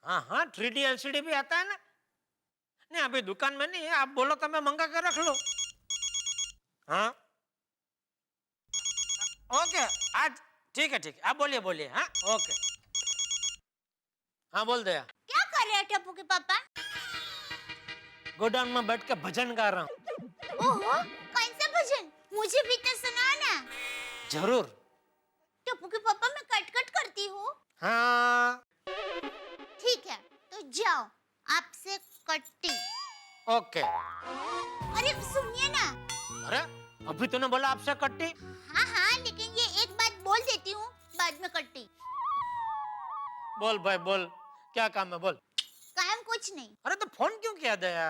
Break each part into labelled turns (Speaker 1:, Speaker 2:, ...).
Speaker 1: हाँ हाँ 3D LCD भी आता है ना। नहीं अभी दुकान में नहीं है, आप बोलो तो मैं मंगा कर रख लो। हाँ ओके आज ठीक है आप बोलिए बोलिए। हाँ ओके हाँ बोल दया।
Speaker 2: क्या कर रहे हैं टप्पू के पापा?
Speaker 1: गोडाउन में बैठ के भजन गा रहा हूँ।
Speaker 2: ओहो, कौन सा भजन? मुझे भी तो सुनाओ ना।
Speaker 1: जरूर।
Speaker 2: टप्पू के पापा मैं कट करती हूँ।
Speaker 1: हाँ
Speaker 2: ठीक है तो जाओ, आपसे कट्टी।
Speaker 1: ओके।
Speaker 2: अरे सुनिए ना।
Speaker 1: अरे अभी तूने बोला आपसे कट्टी।
Speaker 2: हाँ हाँ लेकिन ये एक बात बोल देती हूँ, बाद में कट्टी।
Speaker 1: बोल भाई बोल, क्या काम है बोल।
Speaker 2: काम कुछ नहीं।
Speaker 1: अरे तो फोन क्यों किया दया?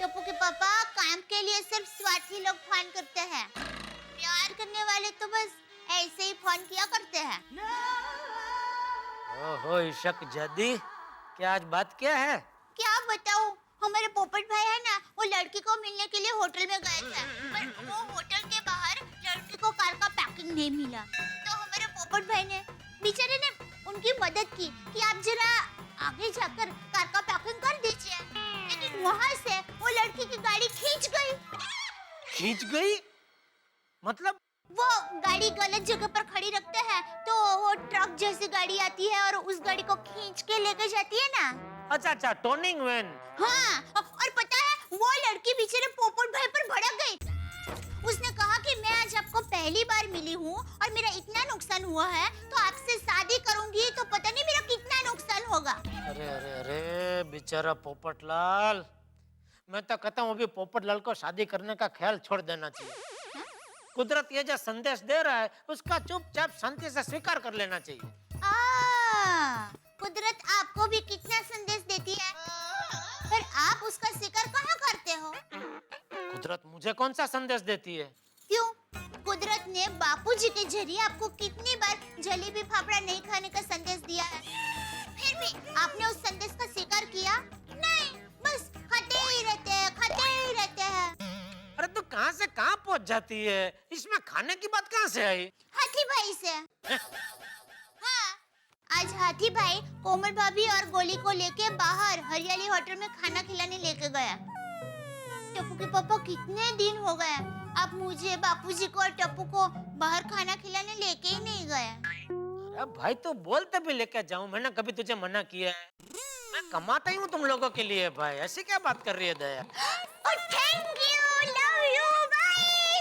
Speaker 2: टप्पू के पापा काम के लिए सिर्फ स्वार्थी लोग फोन करते हैं, प्यार करने वाले तो बस ऐसे ही फोन किया करते हैं।
Speaker 1: ओहो इशक जदी, क्या आज बात क्या है?
Speaker 2: क्या बताऊं, हमारे पोपट भाई है ना, वो लड़की को मिलने के लिए होटल में गए थे, पर वो होटल के बाहर लड़की को कार का पैकिंग नहीं मिला। तो हमारे पोपट भाई ने बेचारे ने उनकी मदद की कि आप जरा आगे जाकर कार का पैकिंग कर दीजिए, लेकिन वहाँ से वो लड़की की गाड़ी खींच गई।
Speaker 1: खींच गई? मतलब?
Speaker 2: वो गाड़ी गलत जगह पर खड़ी रखते हैं तो वो ट्रक जैसी गाड़ी आती है और उस गाड़ी को खींच के लेकर जाती है ना।
Speaker 1: अच्छा टर्निंग वैन।
Speaker 2: हाँ और पता है वो लड़की बेचारे पोपट भाई पर भड़क गई। उसने कहा कि मैं आज आपको पहली बार मिली हूँ और मेरा इतना नुकसान हुआ है तो आपसे शादी करूंगी तो पता नहीं मेरा कितना नुकसान होगा।
Speaker 1: अरे अरे अरे बेचारा पोपटलाल, मैं तो कहता हूँ अभी पोपटलाल को शादी करने का ख्याल छोड़ देना चाहिए। कुदरत ये जो संदेश दे रहा है उसका चुपचाप शांति से स्वीकार कर लेना चाहिए।
Speaker 2: कुदरत आपको भी कितना संदेश देती है, पर आप उसका स्वीकार कहाँ करते हो?
Speaker 1: कुदरत मुझे कौन सा संदेश देती है?
Speaker 2: क्यों? कुदरत ने बापूजी के जरिए आपको कितनी बार जलेबी फाफड़ा नहीं खाने का संदेश दिया है, फिर भी आपने उस संदेश का स्वीकार किया नहीं, बस खाते ही रहते हैं।
Speaker 1: अरे तो कहाँ से कहाँ पहुँच जाती है, इसमें खाने की बात कहाँ से आई?
Speaker 2: हाथी भाई से। हाँ, आज हाथी भाई कोमल भाभी और गोली को लेके बाहर हरियाली होटल में खाना खिलाने लेके गया। टप्पू के पापा कितने दिन हो गए आप मुझे, बापूजी को और टप्पू को बाहर खाना खिलाने लेके ही नहीं गए।
Speaker 1: अरे भाई तो बोलते भी लेके जाऊं, मैंने कभी तुझे मना किया है? मैं कमाता ही हूँ तुम लोगों के लिए भाई, ऐसी क्या बात कर रही है दया?
Speaker 2: थैंक यू, लव यू भाई।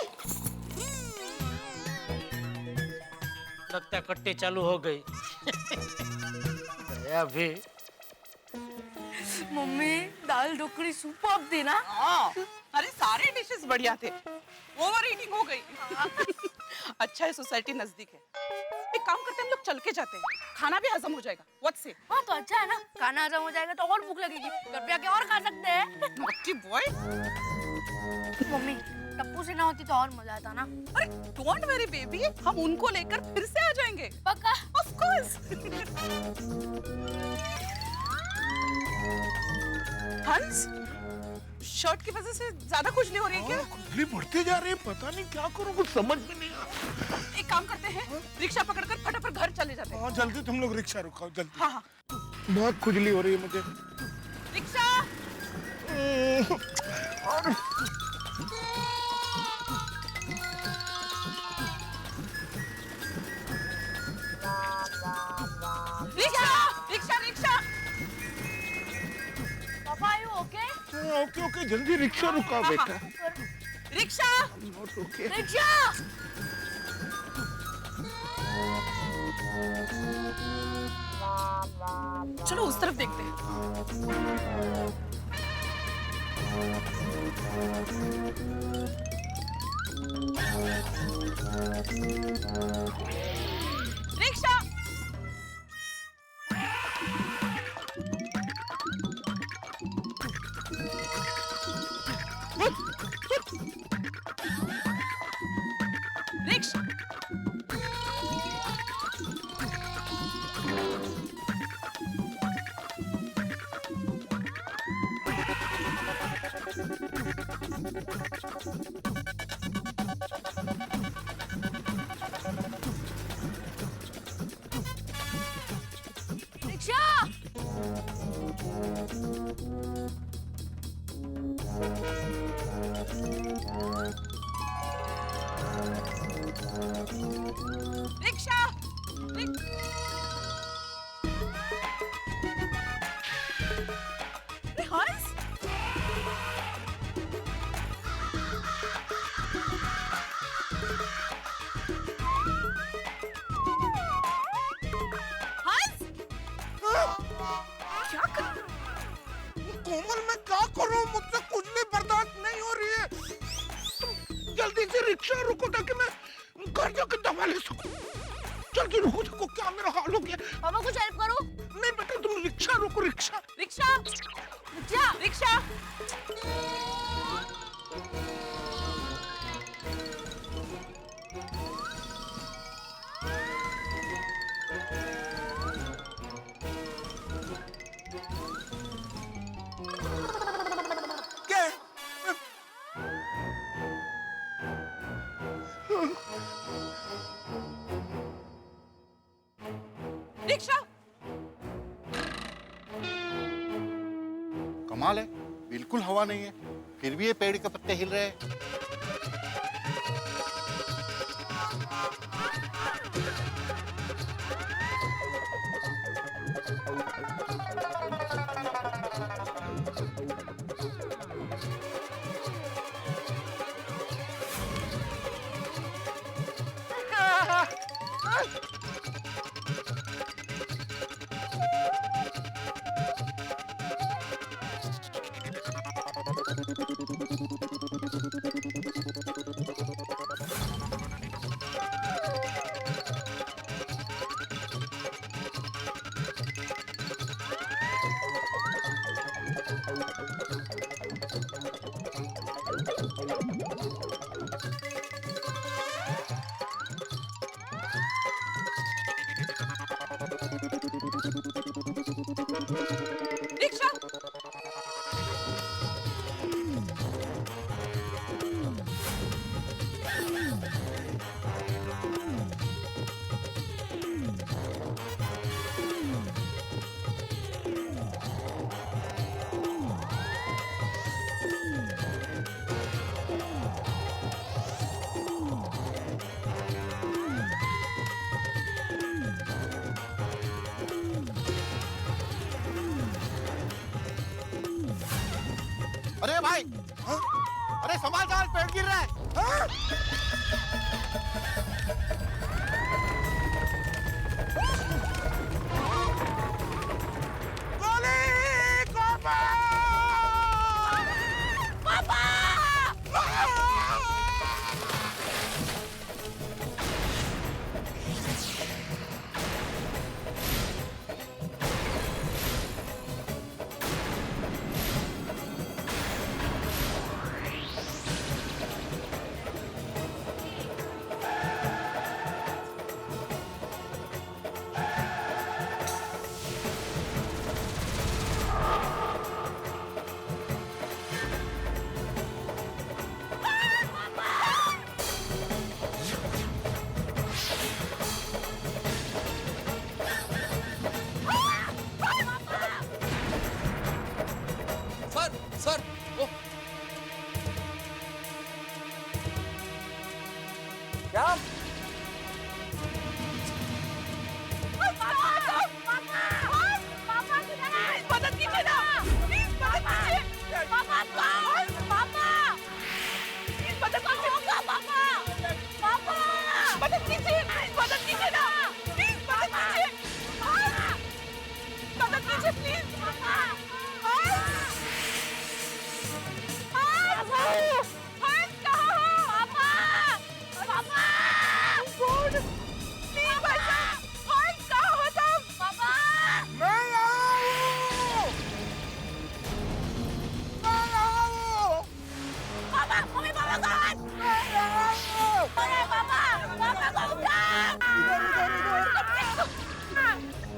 Speaker 1: लगता है कट्टी चालू हो गई। दया भी।
Speaker 3: मम्मी दाल ढोकली सुपर्ब थी ना?
Speaker 4: हाँ, अरे सारे डिशेस बढ़िया थे, ओवर ईटिंग हो गई। अच्छा है सोसाइटी नजदीक है, एक काम करते हैं हम लोग चल के जाते हैं, खाना भी हजम हो जाएगा। व्हाट से?
Speaker 3: हाँ तो अच्छा है ना, खाना हजम हो जाएगा तो और भूख लगेगी, घर पे आके और खा सकते हैं।
Speaker 4: Naughty boy.
Speaker 3: मम्मी टप्पू से ना होती तो और मजा आता ना।
Speaker 4: अरे डोंट वरी बेबी, हम उनको लेकर फिर से आ जाएंगे।
Speaker 3: पक्का?
Speaker 4: Of course. हंस, शर्ट की वजह से ज्यादा खुजली हो रही है क्या?
Speaker 5: खुजली बढ़ती जा रही है, पता नहीं क्या करूं, कुछ समझ में नहीं आ रहा।
Speaker 4: एक काम करते हैं, रिक्शा पकड़कर फटाफट घर चले जाते हैं।
Speaker 5: हाँ जल्दी तुम लोग रिक्शा रुकाओ जल्दी।
Speaker 4: हाँ हाँ,
Speaker 5: बहुत खुजली हो रही है मुझे।
Speaker 4: रिक्शा। Rickshaw rickshaw rickshaw.
Speaker 3: पापा यू ओके?
Speaker 5: ओके ओके जल्दी रिक्शा रुकाओ बेटा।
Speaker 4: रिक्शा।
Speaker 5: Not okay.
Speaker 3: रिक्शा।
Speaker 4: चलो उस तरफ देखते हैं। रिक्शा। रिक्शा।
Speaker 3: रिक्शा।
Speaker 5: को था कि मैं घर जाकर दवा ले सकूं। चल के रुको, देखो क्या मेरा हाल हो गया।
Speaker 3: पापा कुछ हेल्प करो।
Speaker 5: नहीं बेटा, तुम रिक्शा रोको, रिक्शा।
Speaker 4: Rickshaw rickshaw rickshaw.
Speaker 5: क्या?
Speaker 4: रिक्शा।
Speaker 6: कमाल है, बिल्कुल हवा नहीं है, फिर भी ये पेड़ के पत्ते हिल रहे हैं।
Speaker 4: रिक्शा।
Speaker 6: अरे भाई, अरे संभाल संभाल, पेड़ गिर रहा है।
Speaker 7: सर वो क्या?
Speaker 4: मदद कीजिए ना, प्लीज मदद कीजिए। पापा पापा प्लीज मदद कीजिए। पापा पापा मदद कीजिए, मदद कीजिए ना, प्लीज मदद कीजिए। मदद कीजिए प्लीज।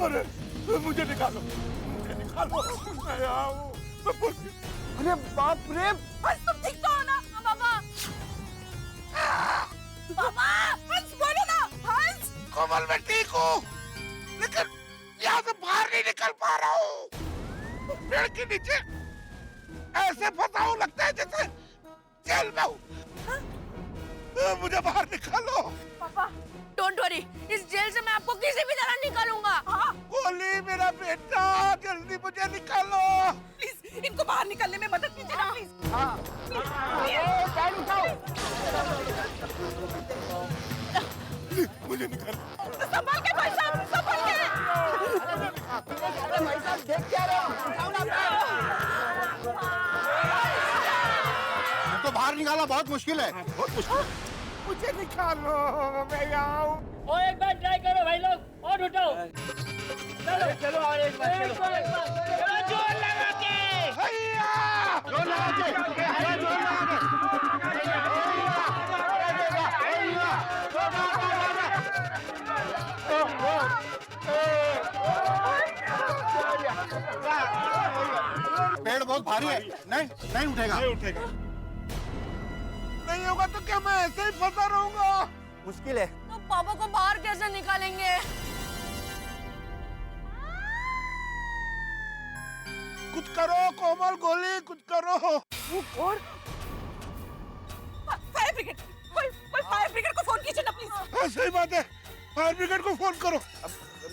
Speaker 5: अरे मुझे निकालो, मुझे निकालो, मैं आऊं।
Speaker 7: अरे बाप रे,
Speaker 4: तुम ठीक तो हो ना? पापा पापा हंस बोलो ना, हंस।
Speaker 5: कमल मैं ठीक हूँ, लेकिन यहाँ से बाहर नहीं निकल पा रहा हूँ। पेड़ के नीचे ऐसे फंसा हूँ, लगता है जैसे जेल में हूँ। मुझे बाहर निकालो।
Speaker 3: पापा डोंट वरी, इस जेल से मैं आपको किसी भी तरह निकालूंगा।
Speaker 5: गोली मेरा बेटा, जल्दी मुझे निकालो।
Speaker 4: प्लीज इनको बाहर निकलने में मदद कीजिए ना, प्लीज।
Speaker 5: मुझे निकालो।
Speaker 4: संभाल के भाई साहब, संभाल के।
Speaker 7: भाई साहब देख क्या रहे हो?
Speaker 6: इनको बाहर निकालना बहुत मुश्किल है।
Speaker 5: बहुत मुश्किल।
Speaker 3: मुझे
Speaker 5: नीचे निकालो, मैं यहाँ हूँ।
Speaker 8: और एक बार ट्राई करो भाई लोग, और उठाओ। चलो चलो और एक बार चलो। चलो जोर लगा के।
Speaker 5: भैया!
Speaker 6: जोर लगा के, जोर लगा के। पेड़ बहुत भारी है, नहीं उठेगा।
Speaker 5: नहीं उठेगा। नहीं होगा तो क्या मैं ऐसे ही फंसा रहूंगा?
Speaker 7: मुश्किल है।
Speaker 3: तो पापा को बाहर कैसे निकालेंगे?
Speaker 5: कुछ करो कोमल, गोली कुछ करो।
Speaker 4: और फायर ब्रिगेड, कोई फायर ब्रिगेड को फोन कीजिए ना प्लीज।
Speaker 5: हाँ, सही बात है, फायर ब्रिगेड को फोन करो।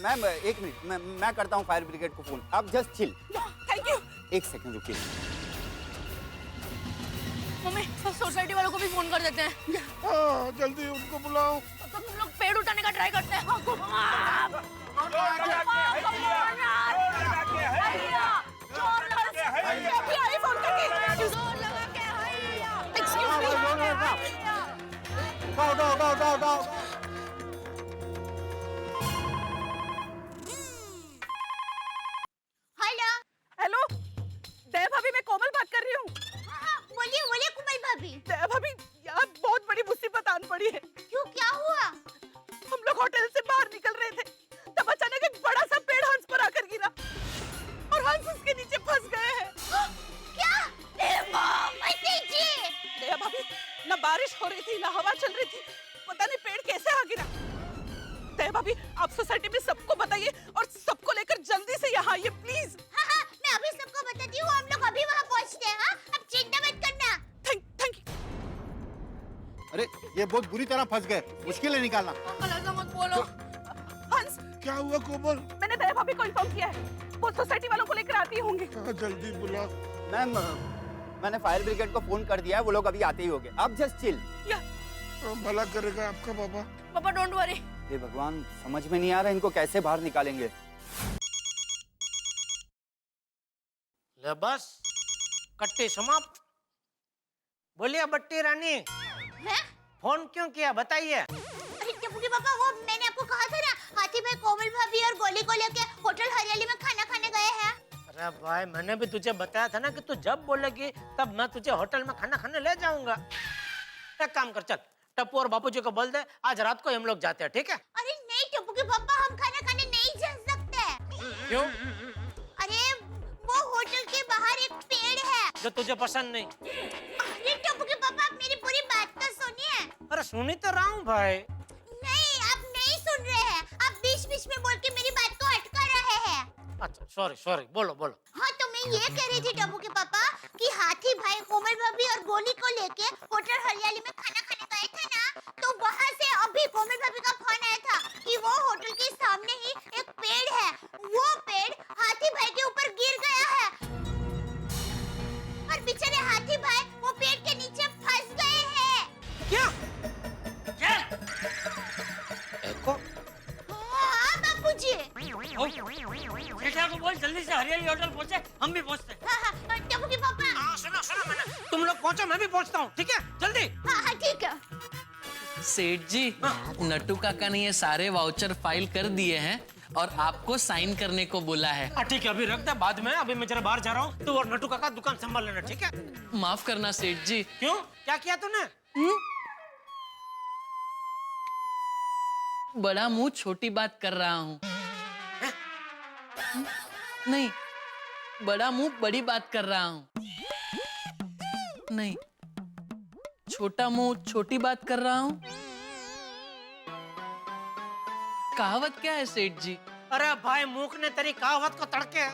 Speaker 7: मैम एक मिनट, मैं करता हूँ फायर ब्रिगेड को फोन। आप जस्ट चिल।
Speaker 4: Thank you.
Speaker 7: एक सेकंड रुकिए।
Speaker 3: मम्मी सोसाइटी वालों को भी फोन कर देते हैं।
Speaker 5: हाँ, जल्दी उनको बुलाओ।
Speaker 3: तो तुम लोग पेड़ उठाने का ट्राई करते हैं।
Speaker 2: हेलो।
Speaker 4: हेलो दया भाभी, मैं कोमल बात कर रही हूँ।
Speaker 2: हाँ, बोलिए बोलिए कुमारी भाभी।
Speaker 4: दया भाभी, यार बहुत बड़ी मुसीबत आन पड़ी है।
Speaker 2: क्यों, क्या हुआ?
Speaker 4: हम लोग होटल से बाहर निकल रहे थे, तब अचानक एक बड़ा सा पेड़ हंस पर आकर गिरा और हंस उसके नीचे फंस गए हैं।
Speaker 2: क्या? मत दीजिए।
Speaker 4: दया भाभी, ना बारिश हो रही थी ना हवा चल रही थी, पता नहीं पेड़ कैसे आ गिरा। दया भाभी, आप सोसाइटी में सबको बताइए और सबको लेकर जल्दी से यहाँ आइए प्लीज।
Speaker 2: हाँ हाँ, मैं अभी सबको बताती हूँ, हम लोग अभी वहाँ पहुँचते हैं। हाँ, अब चिंता मत करना।
Speaker 4: Thank you.
Speaker 6: अरे ये बहुत बुरी तरह फंस गए, मुश्किल है निकालना।
Speaker 3: अंकल ऐसा मत बोलो।
Speaker 4: हंस,
Speaker 5: क्या हुआ कोमल?
Speaker 4: मैंने दया भाभी को इन्फॉर्म किया है, वो सोसाइटी वालों को लेकर आती होंगे।
Speaker 5: हाँ, जल्दी बुलाओ।
Speaker 7: मैम मैंने फायर ब्रिगेड को फोन कर दिया है, वो लोग अभी आते ही होंगे। आप जस्ट चिल।
Speaker 5: हाँ, भला करेगा आपका बाबा।
Speaker 3: पापा डोंट वरी।
Speaker 7: ये भगवान, समझ में नहीं आ रहा इनको कैसे बाहर निकालेंगे।
Speaker 1: ले बस, कट्टी समाप्त। बोलिए बट्टी रानी,
Speaker 2: हैं?
Speaker 1: फोन क्यों किया बताइए।
Speaker 2: अरे टप्पू के पापा, वो मैंने आपको कहा था ना, हाथी भाई कोमल भाभी और गोली को लेके होटल हरियाली में खाना खाने गए हैं।
Speaker 1: अरे भाई, मैंने भी तुझे बताया था ना कि तू जब बोलेगी तब मैं तुझे होटल में खाना खाने ले जाऊंगा। एक काम कर, चल टप्पू और बापू जी को बोल दे आज रात को हम लोग जाते हैं, ठीक है?
Speaker 2: अरे नहीं टप्पू के पापा, हम खाना खाने नहीं जा सकते।
Speaker 1: क्यों?
Speaker 2: अरे वो होटल के बाहर एक पेड़ है
Speaker 1: जो तुझे पसंद नहीं।
Speaker 2: अरे टप्पू के पापा, आप मेरी पूरी बात तो सुनिए।
Speaker 1: अरे सुनी तो रहा हूँ भाई।
Speaker 2: नहीं, आप नहीं सुन रहे हैं, आप बीच-बीच में बोल के मेरी बात को अटका रहे हैं।
Speaker 1: अच्छा सॉरी, बोलो बोलो।
Speaker 2: हाँ, तो मैं ये कह रही थी टप्पू के पापा कि हाथी भाई कोमल भाभी और गोली को लेके होटल हरियाली में खाना खाने गए थे ना, तो वहाँ से अभी कोमल भाभी का फोन आया था कि वो होटल के सामने ही एक पेड़ है, वो पेड़ हाथी भाई के ऊपर गिर गया है और बेचारे हाथी भाई वो पेड़ के नीचे फंस गए हैं।
Speaker 1: क्या? एको?
Speaker 2: हाँ बाबूजी।
Speaker 8: बेटा को बोल जल्दी से हरियाली होटल पहुंचे, हम भी पहुंचते हैं।
Speaker 2: हाँ हाँ, टप्पू के पापा।
Speaker 1: सुनो मैंने, तुम लोग पहुंचो, मैं भी पहुंचता हूँ, ठीक है? जल्दी।
Speaker 2: हाँ हाँ ठीक है।
Speaker 9: सेठ जी, नट्टू काका ने ये सारे वाउचर फाइल कर दिए हैं और आपको साइन करने को बोला है।
Speaker 1: ठीक है, अभी रख दे, बाद में। अभी मैं जरा बाहर जा रहा हूँ, तू और नट्टू काका दुकान संभाल लेना, ठीक है?
Speaker 9: माफ करना सेठ जी।
Speaker 1: क्यों, क्या किया तूने?
Speaker 9: बड़ा मुंह छोटी बात कर रहा हूँ। नहीं, बड़ा मुंह बड़ी बात कर रहा हूँ। नहीं, छोटा मुंह छोटी बात कर रहा हूँ। कहावत क्या है सेठ जी?
Speaker 1: अरे भाई, मूक ने तेरी कहावत को तड़के।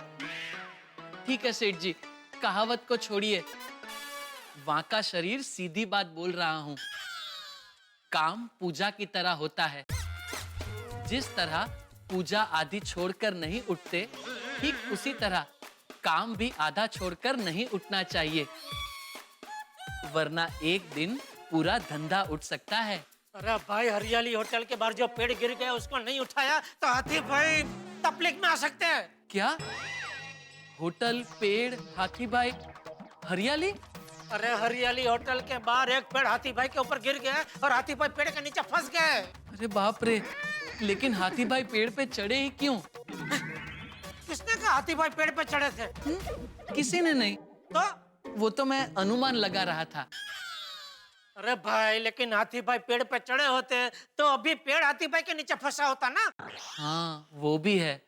Speaker 9: ठीक है सेठ जी, कहावत को छोड़िए, वहां का शरीर सीधी बात बोल रहा हूँ। काम पूजा की तरह होता है। जिस तरह पूजा आधी छोड़कर नहीं उठते, ठीक उसी तरह काम भी आधा छोड़कर नहीं उठना चाहिए, वरना एक दिन पूरा धंधा उठ सकता है।
Speaker 1: अरे भाई, हरियाली होटल के बाहर जो पेड़ गिर गया उसको नहीं उठाया तो हाथी भाई तकलीफ में आ सकते हैं।
Speaker 9: क्या? होटल, पेड़, हाथी भाई, हरियाली?
Speaker 1: अरे हरियाली होटल के बाहर एक पेड़ हाथी भाई के ऊपर गिर गया और हाथी भाई पेड़ के नीचे फंस गए।
Speaker 9: अरे बाप रे, लेकिन हाथी भाई पेड़ पे चढ़े ही क्यों?
Speaker 1: किसने कहा हाथी भाई पेड़ पे चढ़े थे?
Speaker 9: किसी ने नहीं,
Speaker 1: तो
Speaker 9: वो तो मैं अनुमान लगा रहा था।
Speaker 1: अरे भाई, लेकिन हाथी भाई पेड़ पे चढ़े होते तो अभी पेड़ हाथी भाई के नीचे फंसा होता ना।
Speaker 9: हाँ वो भी है,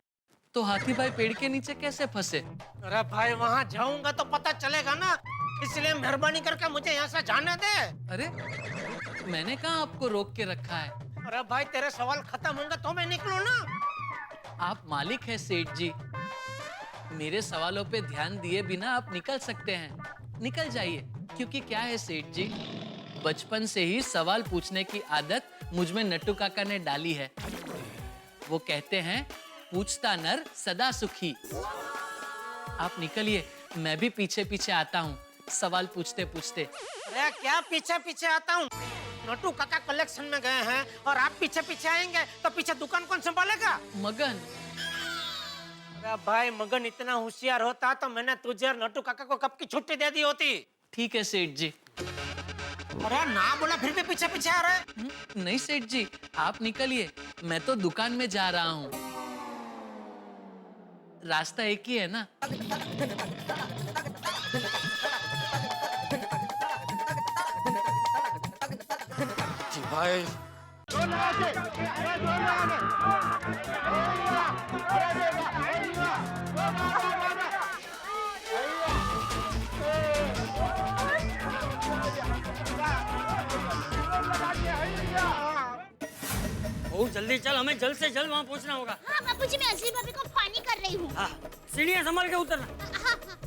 Speaker 9: तो हाथी भाई पेड़ के नीचे कैसे फंसे?
Speaker 1: अरे भाई, वहाँ जाऊंगा तो पता चलेगा ना, इसलिए मेहरबानी करके मुझे यहाँ से जाने दे।
Speaker 9: अरे मैंने कहाँ आपको रोक के रखा है?
Speaker 1: अरे भाई, तेरे सवाल खत्म होंगे तो मैं निकलूं ना।
Speaker 9: आप मालिक हैं सेठ जी, मेरे सवालों पे ध्यान दिए बिना आप निकल सकते हैं। निकल जाइए, क्योंकि क्या है सेठ जी, बचपन से ही सवाल पूछने की आदत मुझ में नट्टू काका ने डाली है। वो कहते हैं पूछता नर सदा सुखी। आप निकलिए, मैं भी पीछे पीछे आता हूँ सवाल पूछते पूछते।
Speaker 1: अरे क्या पीछे पीछे आता हूँ? नट्टू काका कलेक्शन में गए हैं और आप पीछे पीछे आएंगे तो पीछे दुकान कौन संभालेगा?
Speaker 9: मगन।
Speaker 1: अरे भाई, मगन इतना होशियार होता तो मैंने तुझे और नट्टू काका को कब की छुट्टी दे दी होती।
Speaker 9: ठीक है सेठ जी।
Speaker 1: अरे ना बोला फिर भी पीछे पीछे आ रहा है।
Speaker 9: नहीं सेठ जी, आप निकलिए, मैं तो दुकान में जा रहा हूँ। रास्ता एक ही है ना।
Speaker 1: जी भाई,
Speaker 8: बहुत जल्दी चल, हमें जल्द से जल्द वहाँ पहुँचना होगा।
Speaker 2: हाँ बाबूजी, मैं असली भाभी को पानी कर रही हूँ।
Speaker 8: हाँ, सीढ़ियाँ संभाल के उतरना।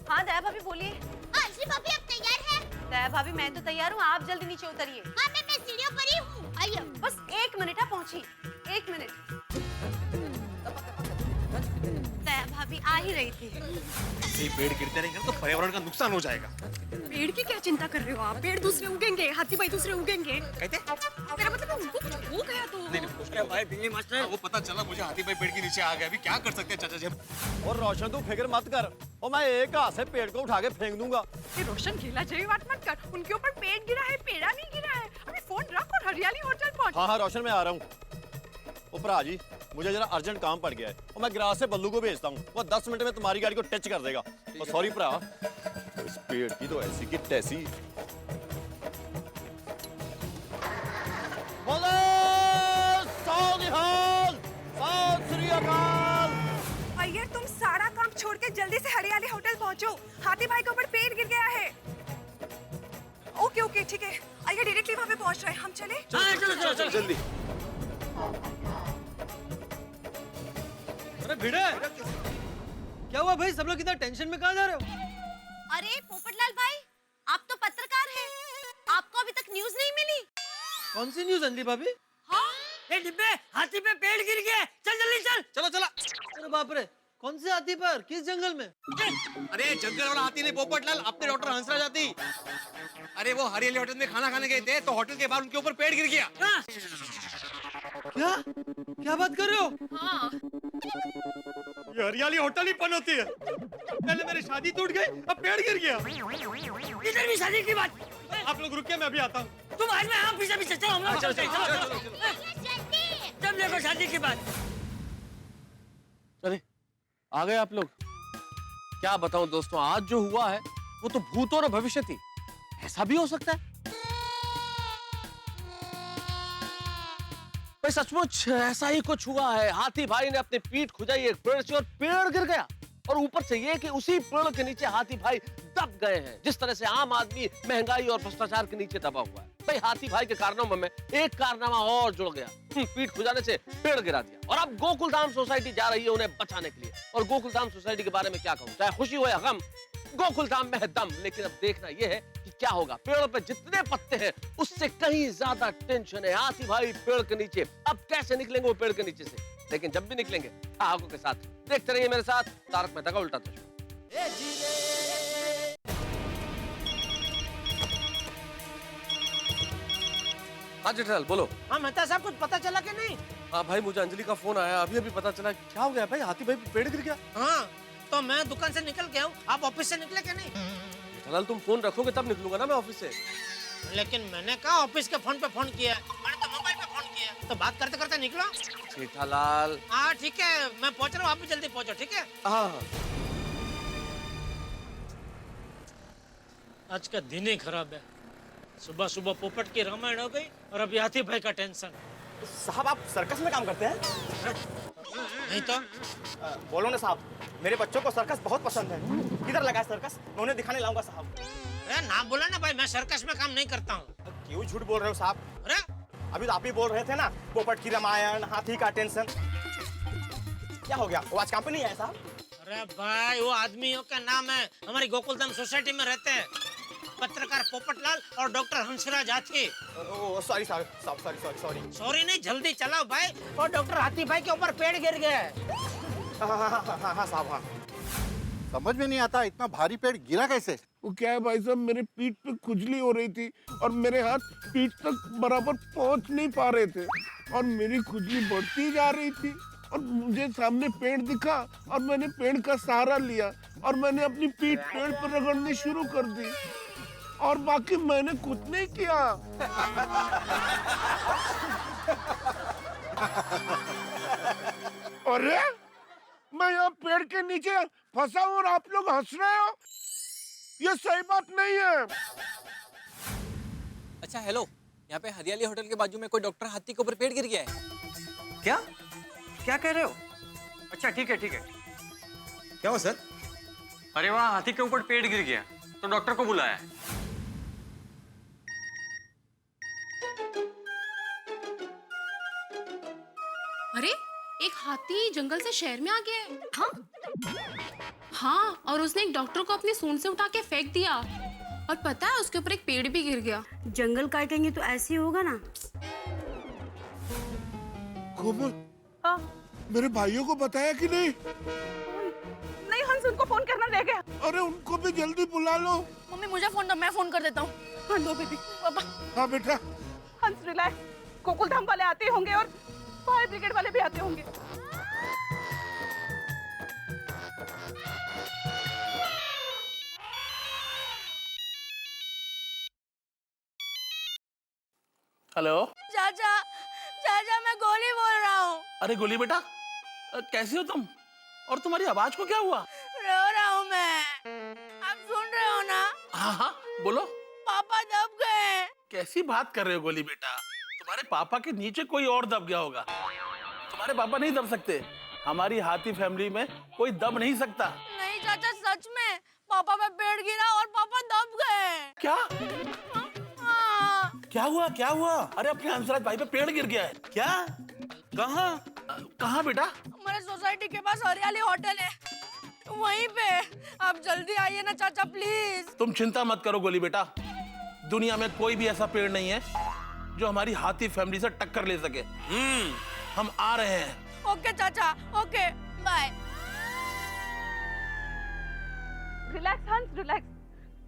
Speaker 3: हाँ दया भाभी बोलिए।
Speaker 2: असली भाभी अब तैयार है?
Speaker 3: दया भाभी मैं तो तैयार हूँ, आप जल्दी नीचे उतरिए।
Speaker 2: हाँ, मैं सीढ़ियों पर ही हूँ। आइए।
Speaker 3: बस 1 मिनट, आप पहुँची। 1 मिनट। दया भाभी आ ही रही थी।
Speaker 5: ऐसे ही पेड़ गिरते रहेंगे तो पर्यावरण का नुकसान हो जाएगा।
Speaker 3: पेड़ की क्या चिंता कर रहे हो आप? पेड़ दूसरे उगेंगे, हाथी भाई दूसरे उगेंगे।
Speaker 5: कहते?
Speaker 3: मेरा मतलब उनको कुछ हो गया तो।
Speaker 8: अरे भाई बिल्ली मास्टर,
Speaker 5: वो पता चला मुझे हाथी भाई पेड़ के नीचे आ गया, अभी क्या कर सकते हैं चाचा जी हम?
Speaker 7: और रोशन तू फिक्र मत कर, और मैं एक हाथ से पेड़ को उठा के फेंक दूंगा।
Speaker 4: ये रोशन खेला चाहिए, बात मत कर। उनके ऊपर पेड़ गिरा है, पेड़ा नहीं गिरा है। अभी फोन रख और हरियाली होटल पहुंच।
Speaker 7: हाँ हाँ रोशन, मैं आ रहा हूँ। ओ भरा जी, मुझे जरा अर्जेंट काम पड़ गया है और मैं गिरास से बल्लू को भेजता हूँ, वो 10 मिनट में तुम्हारी गाड़ी को टच कर देगा। तो सॉरी भरा, तो इस पेड़ की तो ऐसी की तैसी। बोलो साउनिहाल, साउथ श्री अकाल।
Speaker 4: अय्यर, तुम सारा काम छोड़ के जल्दी से हरियाली होटल पहुंचो। हाथी भाई के ऊपर पेड़ गिर गया है। ओके ओके ठीक है, अय्यर डायरेक्टली वहाँ पे पहुंच रहे हैं। हम चले?
Speaker 8: चलो चलो
Speaker 7: जल्दी।
Speaker 10: अरे भिड़े, क्या हुआ भाई? सब लोग इतना टेंशन में कहाँ जा रहे हो?
Speaker 3: अरे पोपटलाल भाई, आप तो पत्रकार हैं, आपको अभी तक न्यूज़ नहीं मिली?
Speaker 10: कौन सी न्यूज़ अंजलि भाभी?
Speaker 3: हाँ?
Speaker 8: ए डिब्बे, हाथी पे पेड़ गिर गया। चल जल्दी चल।
Speaker 10: चलो चला। अरे बाप रे, कौन से हाथी पर? किस जंगल में?
Speaker 5: अरे जंगल वाला हाथी नहीं पोपटलाल, अपने डॉक्टर हंसराज हाथी। अरे वो हरियाली होटल में खाना खाने गए थे तो होटल के बाहर उनके ऊपर पेड़ गिर गया।
Speaker 10: क्या क्या बात कर रहे हो?
Speaker 3: हाँ।
Speaker 10: ये हरियाली होटल ही पन होती है। पहले मेरी शादी टूट गई, अब पेड़ गिर गया।
Speaker 8: इधर भी शादी की बात।
Speaker 10: आप लोग रुकिए, मैं अभी आता हूँ।
Speaker 8: तुम आज में हम पीछे पीछे चलो, हम लोग चलते हैं। चलो
Speaker 2: जल्दी।
Speaker 8: जब देखो शादी की बात।
Speaker 11: चले आ गए आप लोग। क्या बताऊं दोस्तों, आज जो हुआ है वो तो भूत और भविष्य थी। ऐसा भी हो सकता है? भाई सचमुच ऐसा ही कुछ हुआ है। हाथी भाई ने अपनी पीठ खुजाई एक पेड़ से और पेड़ गिर गया, और ऊपर से ये कि उसी पेड़ के नीचे हाथी भाई दब गए हैं, जिस तरह से आम आदमी महंगाई और भ्रष्टाचार के नीचे दबा हुआ है। भाई हाथी भाई के कारनामों में एक कारनामा और जुड़ गया। पीठ खुजाने से पेड़ गिरा दिया, और अब गोकुलधाम सोसाइटी जा रही है उन्हें बचाने के लिए। और गोकुलधाम सोसाइटी के बारे में क्या कहूँ, चाहे खुशी हो या गम, गोकुलधाम में है दम। लेकिन अब देखना यह है कि क्या होगा। पेड़ों पे जितने पत्ते हैं उससे कहीं ज्यादा टेंशन है हाथी भाई पेड़ के नीचे। अब कैसे निकलेंगे वो पेड़ के नीचे से? लेकिन जब भी निकलेंगे आगों के साथ देखते रहिए मेरे साथ तारक मेहता का उल्टा चश्मा। हाँ जेठालाल बोलो।
Speaker 1: हाँ मेहता साहब, कुछ पता चला कि नहीं?
Speaker 11: हाँ भाई, मुझे अंजलि का फोन आया, अभी अभी पता चला। क्या हो गया भाई? हाथी भाई पेड़ गिर गया।
Speaker 1: हाँ, तो मैं दुकान से निकल गया हूँ, आप ऑफिस से निकले कि नहीं?
Speaker 11: जेठालाल तुम फोन रखोगे तब निकलूंगा ना मैं ऑफिस से।
Speaker 1: लेकिन मैंने कहा ऑफिस के फोन पे फोन किया, मैंने तो मोबाइल पे फोन किया, तो बात करते करते निकलो।
Speaker 11: जेठालाल।
Speaker 1: हाँ ठीक है, मैं पहुंच रहा हूँ, आप भी जल्दी पहुंचो, ठीक है?
Speaker 11: हाँ।
Speaker 1: आज का दिन ही खराब है। सुबह सुबह पोपट की रामायण हो गई और अभी हाथी भाई का टेंशन।
Speaker 12: साहब आप सर्कस में काम करते हैं?
Speaker 1: नहीं तो
Speaker 12: बोलो ना साहब, मेरे बच्चों को सर्कस बहुत पसंद है। किधर लगा है सर्कस? मैं उन्हें दिखाने लाऊंगा साहब।
Speaker 1: अरे ना बोला ना भाई, मैं सर्कस में काम नहीं करता हूँ।
Speaker 12: क्यों झूठ बोल रहे हो साहब?
Speaker 1: अरे
Speaker 12: अभी तो आप ही बोल रहे थे ना, पोपट की रामायण, हाथी का टेंशन। क्या हो गया, वो आज काम पे नहीं आया साहब?
Speaker 1: अरे भाई वो आदमियों का नाम है, हमारी गोकुलधाम सोसाइटी में रहते हैं, पत्रकार पोपटलाल और डॉक्टर हंसराज हाथी।
Speaker 12: सॉरी साहब, सॉरी।
Speaker 1: सॉरी नहीं, जल्दी चलाओ भाई, और डॉक्टर हाथी भाई के ऊपर पेड़ गिर गया है।
Speaker 12: हाँ साहब, हाँ।
Speaker 6: समझ में नहीं आता इतना भारी पेड़ गिरा कैसे?
Speaker 5: वो क्या है भाई साहब, मेरे पीठ पे खुजली हो रही थी और मेरे हाथ पीठ तक बराबर पहुंच नहीं पा रहे थे और मेरी खुजली बढ़ती जा रही थी और मुझे सामने पेड़ दिखा और मैंने पेड़ का सहारा लिया और मैंने अपनी पीठ पेड़ पर रगड़नी शुरू कर दी और बाकी मैंने कुछ नहीं किया। अरे मैं यहाँ पेड़ के नीचे फंसा हूँ और आप लोग हंस रहे हो, ये सही बात नहीं है।
Speaker 13: अच्छा हेलो, यहाँ पे हरियाली होटल के बाजू में कोई डॉक्टर हाथी के ऊपर पेड़ गिर गया है।
Speaker 12: क्या कह रहे हो?
Speaker 13: अच्छा ठीक है।
Speaker 12: क्या हो सर?
Speaker 13: अरे वहाँ हाथी के ऊपर पेड़ गिर गया तो डॉक्टर को बुलाया है।
Speaker 3: अरे एक हाथी जंगल से शहर में आ गया है। हाँ, और उसने एक डॉक्टर को अपनी सूंड से उठा के फेंक दिया और पता है उसके ऊपर एक पेड़ भी गिर गया।
Speaker 14: जंगल काटेंगे तो ऐसे ही होगा ना।
Speaker 5: कोमल, मेरे भाइयों को बताया कि नहीं?
Speaker 4: नहीं हंस, उनको फोन करना रह गया।
Speaker 5: अरे उनको भी जल्दी बुला लो।
Speaker 3: मम्मी मुझे फोन दो, मैं फोन कर देता हूँ।
Speaker 4: हाँ दो बेबी।
Speaker 3: पापा।
Speaker 5: हाँ बेटा।
Speaker 4: हंस रिलैक्स, गोकुलधाम वाले आते होंगे और फायर ब्रिगेड वाले भी आते होंगे।
Speaker 11: हेलो
Speaker 3: चाचा मैं गोली बोल रहा हूँ।
Speaker 11: अरे गोली बेटा, कैसे हो तुम? और तुम्हारी आवाज को क्या हुआ?
Speaker 3: रो रहा हूँ मैं। आप सुन रहे हो ना?
Speaker 11: हाँ बोलो।
Speaker 3: पापा दब गए।
Speaker 11: कैसी बात कर रहे हो गोली बेटा? तुम्हारे पापा के नीचे कोई और दब गया होगा। तुम्हारे पापा नहीं दब सकते। हमारी हाथी फैमिली में कोई दब नहीं सकता।
Speaker 3: नहीं चाचा, सच में पापा पे पेड़ गिरा और पापा दब गए।
Speaker 11: क्या? क्या हुआ? अरे अपने हंसराज भाई पे पेड़ गिर गया है। क्या? कहाँ बेटा?
Speaker 3: हमारे सोसाइटी के पास हरियाली होटल है, वहीं पे। आप जल्दी आइए ना चाचा प्लीज।
Speaker 11: तुम चिंता मत करो गोली बेटा, दुनिया में कोई भी ऐसा पेड़ नहीं है जो हमारी हाथी फैमिली से टक्कर ले सके। हम आ रहे हैं।
Speaker 3: ओके चाचा, ओके बाय।
Speaker 4: रिलैक्स हंस, रिलैक्स।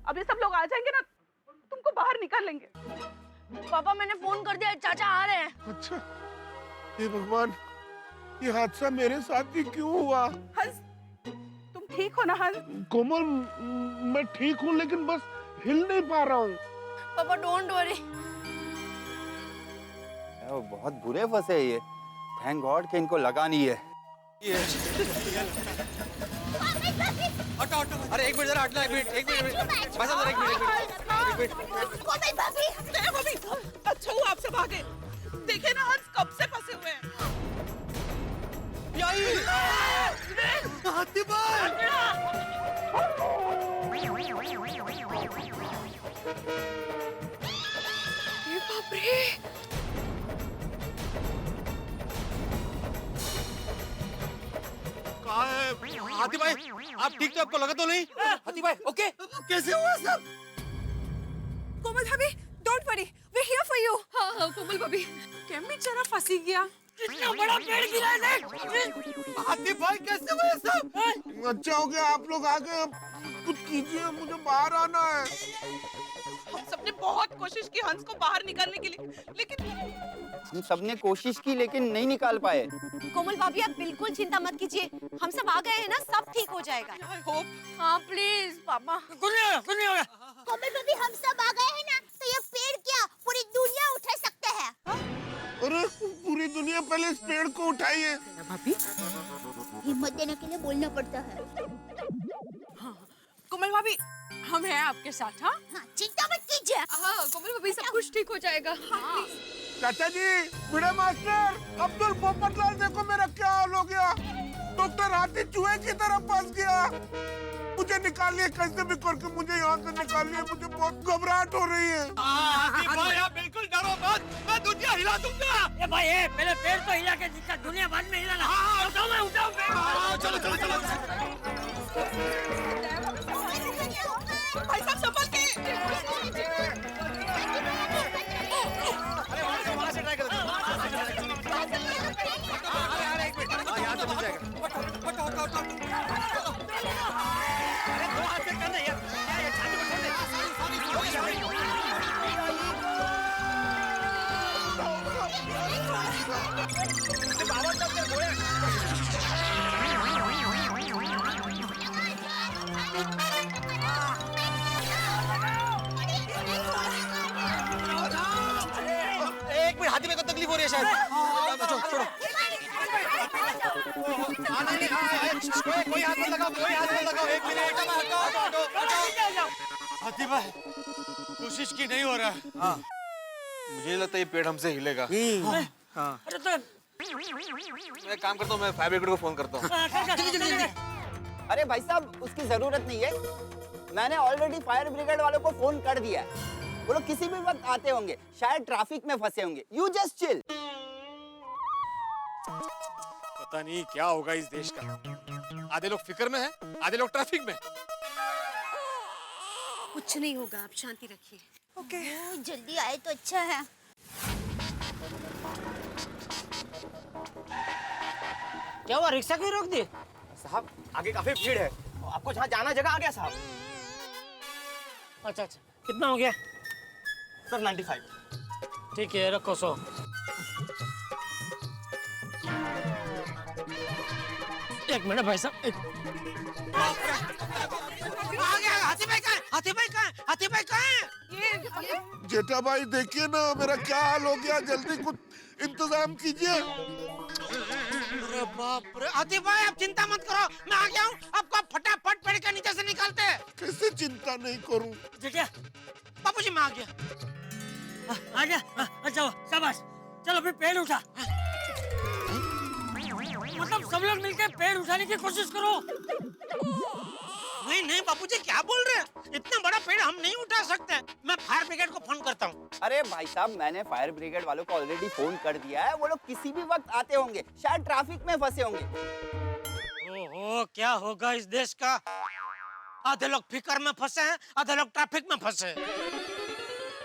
Speaker 4: अब ये सब लोग आ जाएंगे ना, तुमको बाहर निकाल लेंगे।
Speaker 3: पापा मैंने फोन कर दिया, चाचा आ रहे हैं।
Speaker 5: अच्छा, हे भगवान, ये हादसा मेरे साथ ही क्यों हुआ?
Speaker 4: हंस, तुम ठीक हो ना हंस?
Speaker 5: कोमल, मैं ठीक हूँ लेकिन बस हिल नहीं पा रहा हूँ।
Speaker 3: पापा डोंट वरी।
Speaker 12: बहुत बुरे फंसे ये। थैंक गॉड कि इनको लगा नहीं है।
Speaker 13: अरे एक मिनट जरा हटना, एक मिनट। बस जरा एक मिनट।
Speaker 4: भाभी, अच्छा हुआ आपसे भागे। देखे ना हंस कब से फंसे हुए हैं।
Speaker 11: हाथी भाई!
Speaker 3: ये बाप रे!
Speaker 10: हाथी भाई, आप ठीक तो आपको लगा तो नहीं?
Speaker 13: हाथी भाई ओके?
Speaker 10: कैसे हुआ सब?
Speaker 4: कोमल भाभी, don't worry, we are here for you. हाँ कोमल भाभी, कैमी जरा फंसी गया।
Speaker 3: कितना बड़ा पेड़ गिरा है देख।
Speaker 10: हाथी भाई कैसे हुआ सब?
Speaker 5: अच्छा हो गया आप लोग आ गए, अब कुछ कीजिए, मुझे बाहर आना है।
Speaker 4: हम सबने बहुत कोशिश की हंस को बाहर निकालने के लिए, लेकिन
Speaker 15: हम सबने कोशिश की लेकिन नहीं निकाल पाए।
Speaker 4: कोमल भाभी आप बिल्कुल चिंता मत कीजिए, हम सब आ गए हैं ना, सब ठीक हो जाएगा। हाँ प्लीज पापा।
Speaker 8: कुछ नहीं होगा।
Speaker 2: कोमल भाभी हम सब आ गए हैं ना, तो ये पेड़ क्या पूरी दुनिया उठा सकते हैं।
Speaker 5: अरे पूरी दुनिया पहले इस पेड़ को उठाइए।
Speaker 2: भाभी हिम्मत देने के लिए बोलना पड़ता है।
Speaker 4: कोमल भाभी हम हैं आपके साथ। हाँ
Speaker 2: चिंता मत कीजिए।
Speaker 4: हाँ कोमल भाभी सब कुछ ठीक हो जाएगा। हाँ।
Speaker 5: चाचा जी, बड़े मास्टर, अब्दुल पोपटलाल देखो मेरा क्या हाल हो गया। डॉक्टर हाथी चूहे की तरह फंस गया। मुझे निकालिए कैसे भी करके, मुझे यहाँ से निकालिए, मुझे बहुत घबराहट हो रही है।
Speaker 10: हाथी भाई आप बिल्कुल डरो मत, मैं दुनिया हिला दूंगा।
Speaker 8: ए भाई पहले पेड़ तो हिला के दिखा, दुनिया बाद में हिलाना। हाँ उठाओ मैं उठाओ पेड़।
Speaker 10: चलो चलो चलो।
Speaker 4: भाई साहब संभल के।
Speaker 7: अरे वहाँ से ट्राई करो। अरे एक मिनट, यहाँ तो मिल जाएगा। अरे दो हाथ से करना यार, ये छाती में छोड़ एक मिनट, हाथी में को तकलीफ हो रही है शायद। छोड़ो। कोई हाथ मत लगाओ, कोई हाथ मत लगाओ। एक मिनट,
Speaker 10: हाथी भाई कोशिश की नहीं हो रहा। हाँ मुझे नहीं लगता ये पेड़ हमसे हिलेगा। हाँ
Speaker 8: अरे तो
Speaker 10: मैं काम करता हूँ, मैं फायर ब्रिगेड को फोन करता हूँ।
Speaker 15: अरे भाई साहब उसकी जरूरत नहीं है, मैंने ऑलरेडी फायर ब्रिगेड वालों को फोन कर दिया है। वो लोग किसी भी वक्त आते होंगे, शायद ट्रैफिक में फंसे होंगे। You just chill.
Speaker 10: पता नहीं क्या होगा इस देश का, आधे लोग फिक्र में हैं, आधे लोग ट्रैफिक में।
Speaker 14: कुछ नहीं होगा, आप शांति रखिए।
Speaker 2: ओके जल्दी आए तो अच्छा है।
Speaker 1: क्या हुआ, रिक्शा क्यों रोक दी?
Speaker 12: साहब आगे काफी भीड़ है, आपको जहाँ जाना जगह आ गया साहब।
Speaker 1: अच्छा कितना हो गया?
Speaker 12: सर 95।
Speaker 1: ठीक है रखो 100। एक मिनट भाई साहब।
Speaker 5: हाथी भाई कहाँ है? जेठा भाई देखिए ना मेरा क्या हाल हो गया, जल्दी कुछ इंतजाम कीजिए।
Speaker 1: अरे बाप रे, हाथी भाई आप चिंता मत करो, मैं आ गया हूँ। आपको फटाफट पेड़ के नीचे से निकालते हैं।
Speaker 5: कैसे चिंता नहीं करूं?
Speaker 1: देखिए बाबूजी मैं आ गया।
Speaker 8: आ गया। अच्छा शाबाश, चलो फिर पेड़ उठा। मतलब सब लोग मिलकर पेड़ उठाने की कोशिश करो।
Speaker 1: नहीं बाबूजी क्या बोल रहे हैं, इतना बड़ा पेड़ हम नहीं उठा सकते। मैं फायर ब्रिगेड को फोन करता हूँ।
Speaker 15: अरे भाई साहब मैंने फायर ब्रिगेड वालों को ऑलरेडी फोन कर दिया है, वो लोग किसी भी वक्त आते होंगे, शायद ट्रैफिक में फंसे होंगे।
Speaker 1: ओहो क्या होगा इस देश का, आधे लोग फिकर में फंसे हैं, आधे लोग ट्रैफिक में फंसे हैं।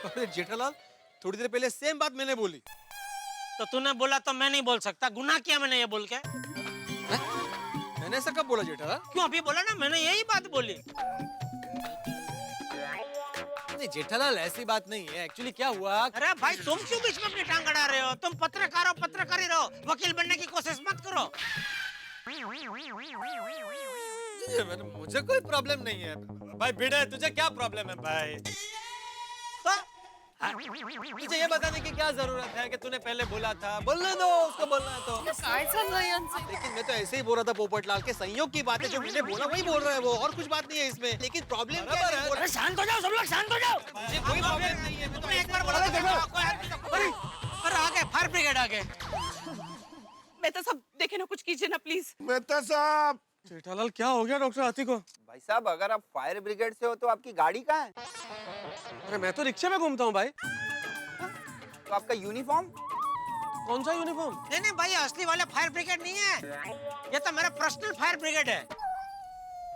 Speaker 10: अरे जेठालाल थोड़ी देर पहले सेम बात मैंने बोली।
Speaker 1: तो तूने बोला तो मैं नहीं बोल सकता, गुनाह किया मैंने ये बोल के।
Speaker 10: मैंने ऐसा कब बोला जेठालाल?
Speaker 1: क्यों अभी बोला ना, मैंने यही बात बोली।
Speaker 10: नहीं जेठालाल ऐसी बात नहीं है, एक्चुअली क्या हुआ।
Speaker 1: अरे भाई तुम क्यों बीच में अपनी टांग अड़ा रहे हो? तुम पत्रकार हो, पत्रकार ही रहो, वकील बनने की कोशिश मत करो।
Speaker 10: मुझे कोई प्रॉब्लम नहीं है भाई। भिड़े तुझे क्या प्रॉब्लम है भाई? मुझे ये बताने की क्या जरूरत है कि तूने पहले बोला था? बोलने दो उसको, बोलना है तो। लेकिन मैं तो ऐसे ही बोल रहा था पोपटलाल के संयोग की बात है, जो मैंने बोला वही बोल रहा है वो, और कुछ बात नहीं है इसमें। लेकिन प्रॉब्लम क्या है?
Speaker 8: अरे शांत हो जाओ सब लोग, शांत हो जाओ।
Speaker 10: मुझे कोई प्रॉब्लम नहीं है, मैं तो
Speaker 1: एक बार बोला था। अरे आ गए फायर ब्रिगेड आ गए।
Speaker 4: मेहता साहब देखे ना, कुछ कीजिए ना प्लीज।
Speaker 5: मेहता साहब।
Speaker 10: जेठालाल क्या हो गया डॉक्टर हाथी को?
Speaker 15: भाई साहब अगर आप फायर ब्रिगेड से हो तो आपकी गाड़ी कहाँ है?
Speaker 10: अरे मैं तो रिक्शा में घूमता हूँ भाई।
Speaker 15: तो आपका यूनिफॉर्म?
Speaker 10: कौन सा यूनिफॉर्म?
Speaker 1: नहीं भाई असली वाले फायर ब्रिगेड नहीं है, ये तो मेरा पर्सनल फायर ब्रिगेड है।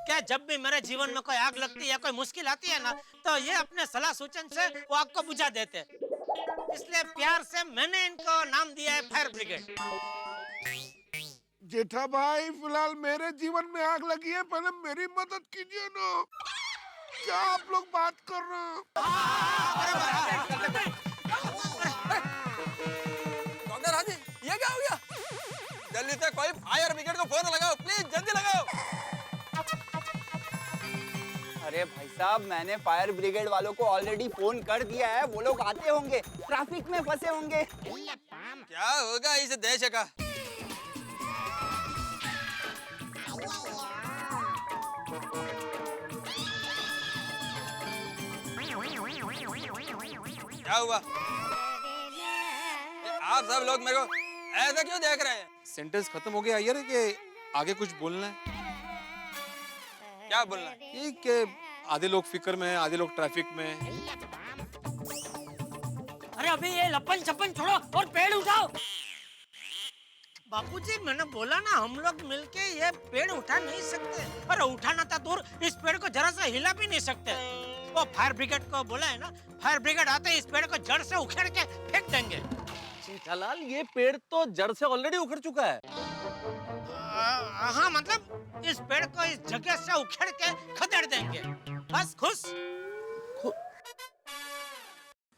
Speaker 1: क्या जब भी मेरे जीवन में कोई आग लगती है या कोई मुश्किल आती है ना, तो ये अपने सलाह सूचन से वो आग को बुझा देते हैं। इसलिए प्यार से मैंने इनको नाम दिया है फायर ब्रिगेड।
Speaker 5: जेठा भाई फिलहाल मेरे जीवन में आग लगी है, पहले मेरी मदद कीजिए ना। क्या आप लोग बात कर रहे हैं?
Speaker 13: जल्दी से कोई फायर ब्रिगेड को फोन लगाओ, प्लीज जल्दी लगाओ।
Speaker 15: अरे भाई साहब, मैंने फायर ब्रिगेड वालों को ऑलरेडी फोन कर दिया है, वो लोग आते होंगे, ट्रैफिक में फंसे होंगे।
Speaker 13: क्या होगा इस देश का? क्या हुआ? आप सब लोग मेरे को ऐसा क्यों देख रहे हैं?
Speaker 10: सेंटेंस खत्म हो गया यार कि आगे कुछ बोलना है?
Speaker 13: क्या बोलना है?
Speaker 10: ये कि आधे लोग फिक्र में हैं, आधे लोग ट्रैफिक में हैं।
Speaker 8: अरे अभी ये लपन छपन छोड़ो और पेड़ उठाओ।
Speaker 1: बापूजी, मैंने बोला ना, हम लोग मिलके ये पेड़ उठा नहीं सकते। अरे उठाना था दूर, इस पेड़ को जरा सा हिला भी नहीं सकते। वो फायर ब्रिगेड को बोला है ना, फायर ब्रिगेड आते ही इस पेड़ को जड़ से उखेड़ के फेंक देंगे।
Speaker 11: सीतालाल, ये पेड़ तो जड़ से ऑलरेडी उखड़ चुका है।
Speaker 1: हाँ, मतलब इस पेड़ को इस जगह से उखेड़ के खदेड़ देंगे। बस खुश।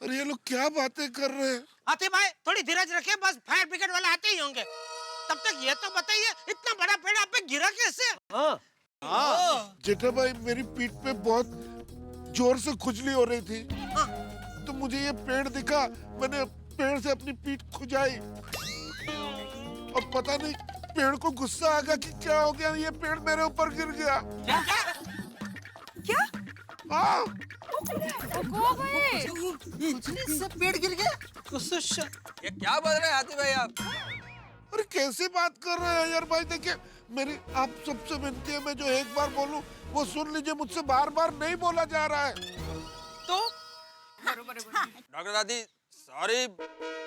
Speaker 5: अरे ये लोग क्या बातें कर रहे हैं?
Speaker 1: हाथी भाई, थोड़ी धीरज रखिए, बस फायर ब्रिगेड वाले आते ही होंगे। तब तक ये तो बताइए, इतना बड़ा पेड़ आप पे गिरा कैसे?
Speaker 5: हाँ। जेठा भाई, मेरी पीठ पे बहुत जोर से खुजली हो रही थी। तो मुझे ये पेड़ दिखा, मैंने पेड़ से अपनी पीठ खुजाई और पता नहीं पेड़ को गुस्सा आ गया कि क्या हो गया, ये पेड़ मेरे ऊपर गिर गया।
Speaker 4: क्या?
Speaker 5: हाँ।
Speaker 1: पेड़ गिर गया।
Speaker 13: ये क्या बोल रहे हैं हाथी भाई आप?
Speaker 5: अरे कैसे बात कर रहे हैं यार भाई? देखिए, मेरी आप सबसे विनती है, मैं जो एक बार बोलूं वो सुन लीजिए, मुझसे बार बार नहीं बोला जा रहा है।
Speaker 13: तो डॉक्टर दादी, सॉरी,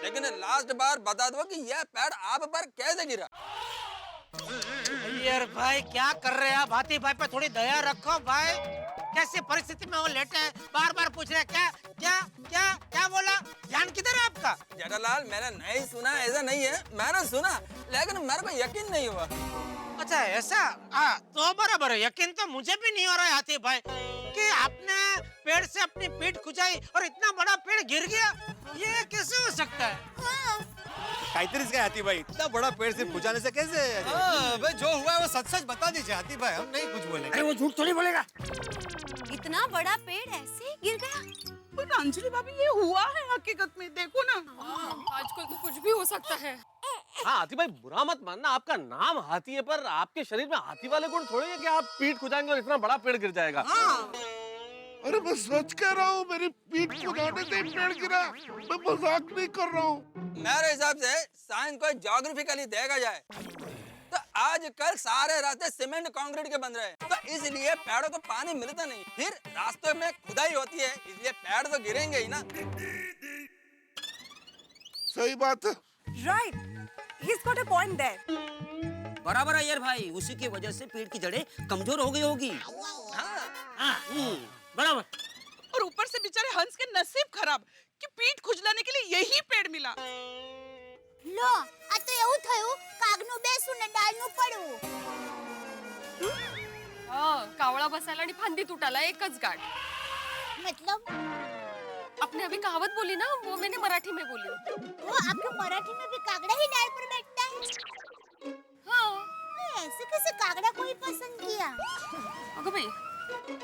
Speaker 13: लेकिन लास्ट बार बता दो कि यह पेड़ आप पर कैसे गिरा?
Speaker 1: यार भाई, क्या कर रहे हैं आप? हाथी भाई पे थोड़ी दया रखो भाई। कैसी परिस्थिति में वो लेटे हैं, बार बार पूछ रहे हैं क्या क्या क्या क्या बोला? ध्यान किधर है आपका?
Speaker 13: जेठालाल, मैंने नहीं सुना, ऐसा नहीं है, मैंने सुना, लेकिन मेरे को यकीन नहीं हुआ।
Speaker 1: अच्छा ऐसा? तो बराबर है, यकीन तो मुझे भी नहीं हो रहा है हाथी भाई कि आपने पेड़ से अपनी पीठ खुजाई और इतना बड़ा पेड़ गिर गया। ये कैसे हो सकता है?
Speaker 10: काइतरिस का हाथी भाई, इतना बड़ा पेड़ से खुजाने से कैसे? भाई जो हुआ है वो सच सच बता दीजिए हाथी भाई, हम नहीं कुछ बोलेंगे।
Speaker 1: अरे वो झूठ थोड़ी बोलेगा।
Speaker 14: इतना बड़ा पेड़ ऐसे गिर गया?
Speaker 4: पर अंजलि भाभी, ये हुआ है हकीकत में, देखो ना।
Speaker 3: आजकल तो कुछ भी हो सकता है।
Speaker 11: हाँ हाथी भाई, बुरा मत मानना, आपका नाम हाथी है, पर आपके शरीर में हाथी वाले गुण थोड़े हैं कि आप पीठ खुजाएंगे और इतना बड़ा पेड़ गिर जाएगा।
Speaker 5: अरे मैं सच कह रहा हूँ, मेरी पीठ खुजाने से ही पेड़ गिरा, मैं मजाक नहीं कर रहा हूँ।
Speaker 13: मेरे हिसाब से साइंस को ज्योग्राफिकली देखा जाए तो आजकल सारे रास्ते सीमेंट कंक्रीट के बन रहे हैं, तो इसलिए पेड़ों को पानी मिलता नहीं, फिर रास्तों में खुदाई होती है, इसलिए पेड़ तो गिरेंगे ही ना।
Speaker 5: सही बात है।
Speaker 4: Right. He's got a point there.
Speaker 8: बराबर है यार भाई, उसी की वजह से पेड़ की जड़ें कमजोर हो गई होगी। बराबर।
Speaker 4: और ऊपर से बेचारे हंस के नसीब खराब कि पीठ खुजलाने के लिए यही पेड़ मिला।
Speaker 2: लो, आ तो એવું થયું, કાગનું બેસું ને ડાળનું પડવું।
Speaker 3: कावळा बसायला आणि फांदी तुटायला एकच गाठ।
Speaker 2: मतलब?
Speaker 3: आपने अभी कहावत बोली ना, वो मैंने मराठी में बोली।
Speaker 2: वो आपके मराठी में भी कागड़ा ही डाल पर बैठता है? हाँ। ऐसे कैसे कागड़ा को ही पसंद किया?
Speaker 3: अगं भाई,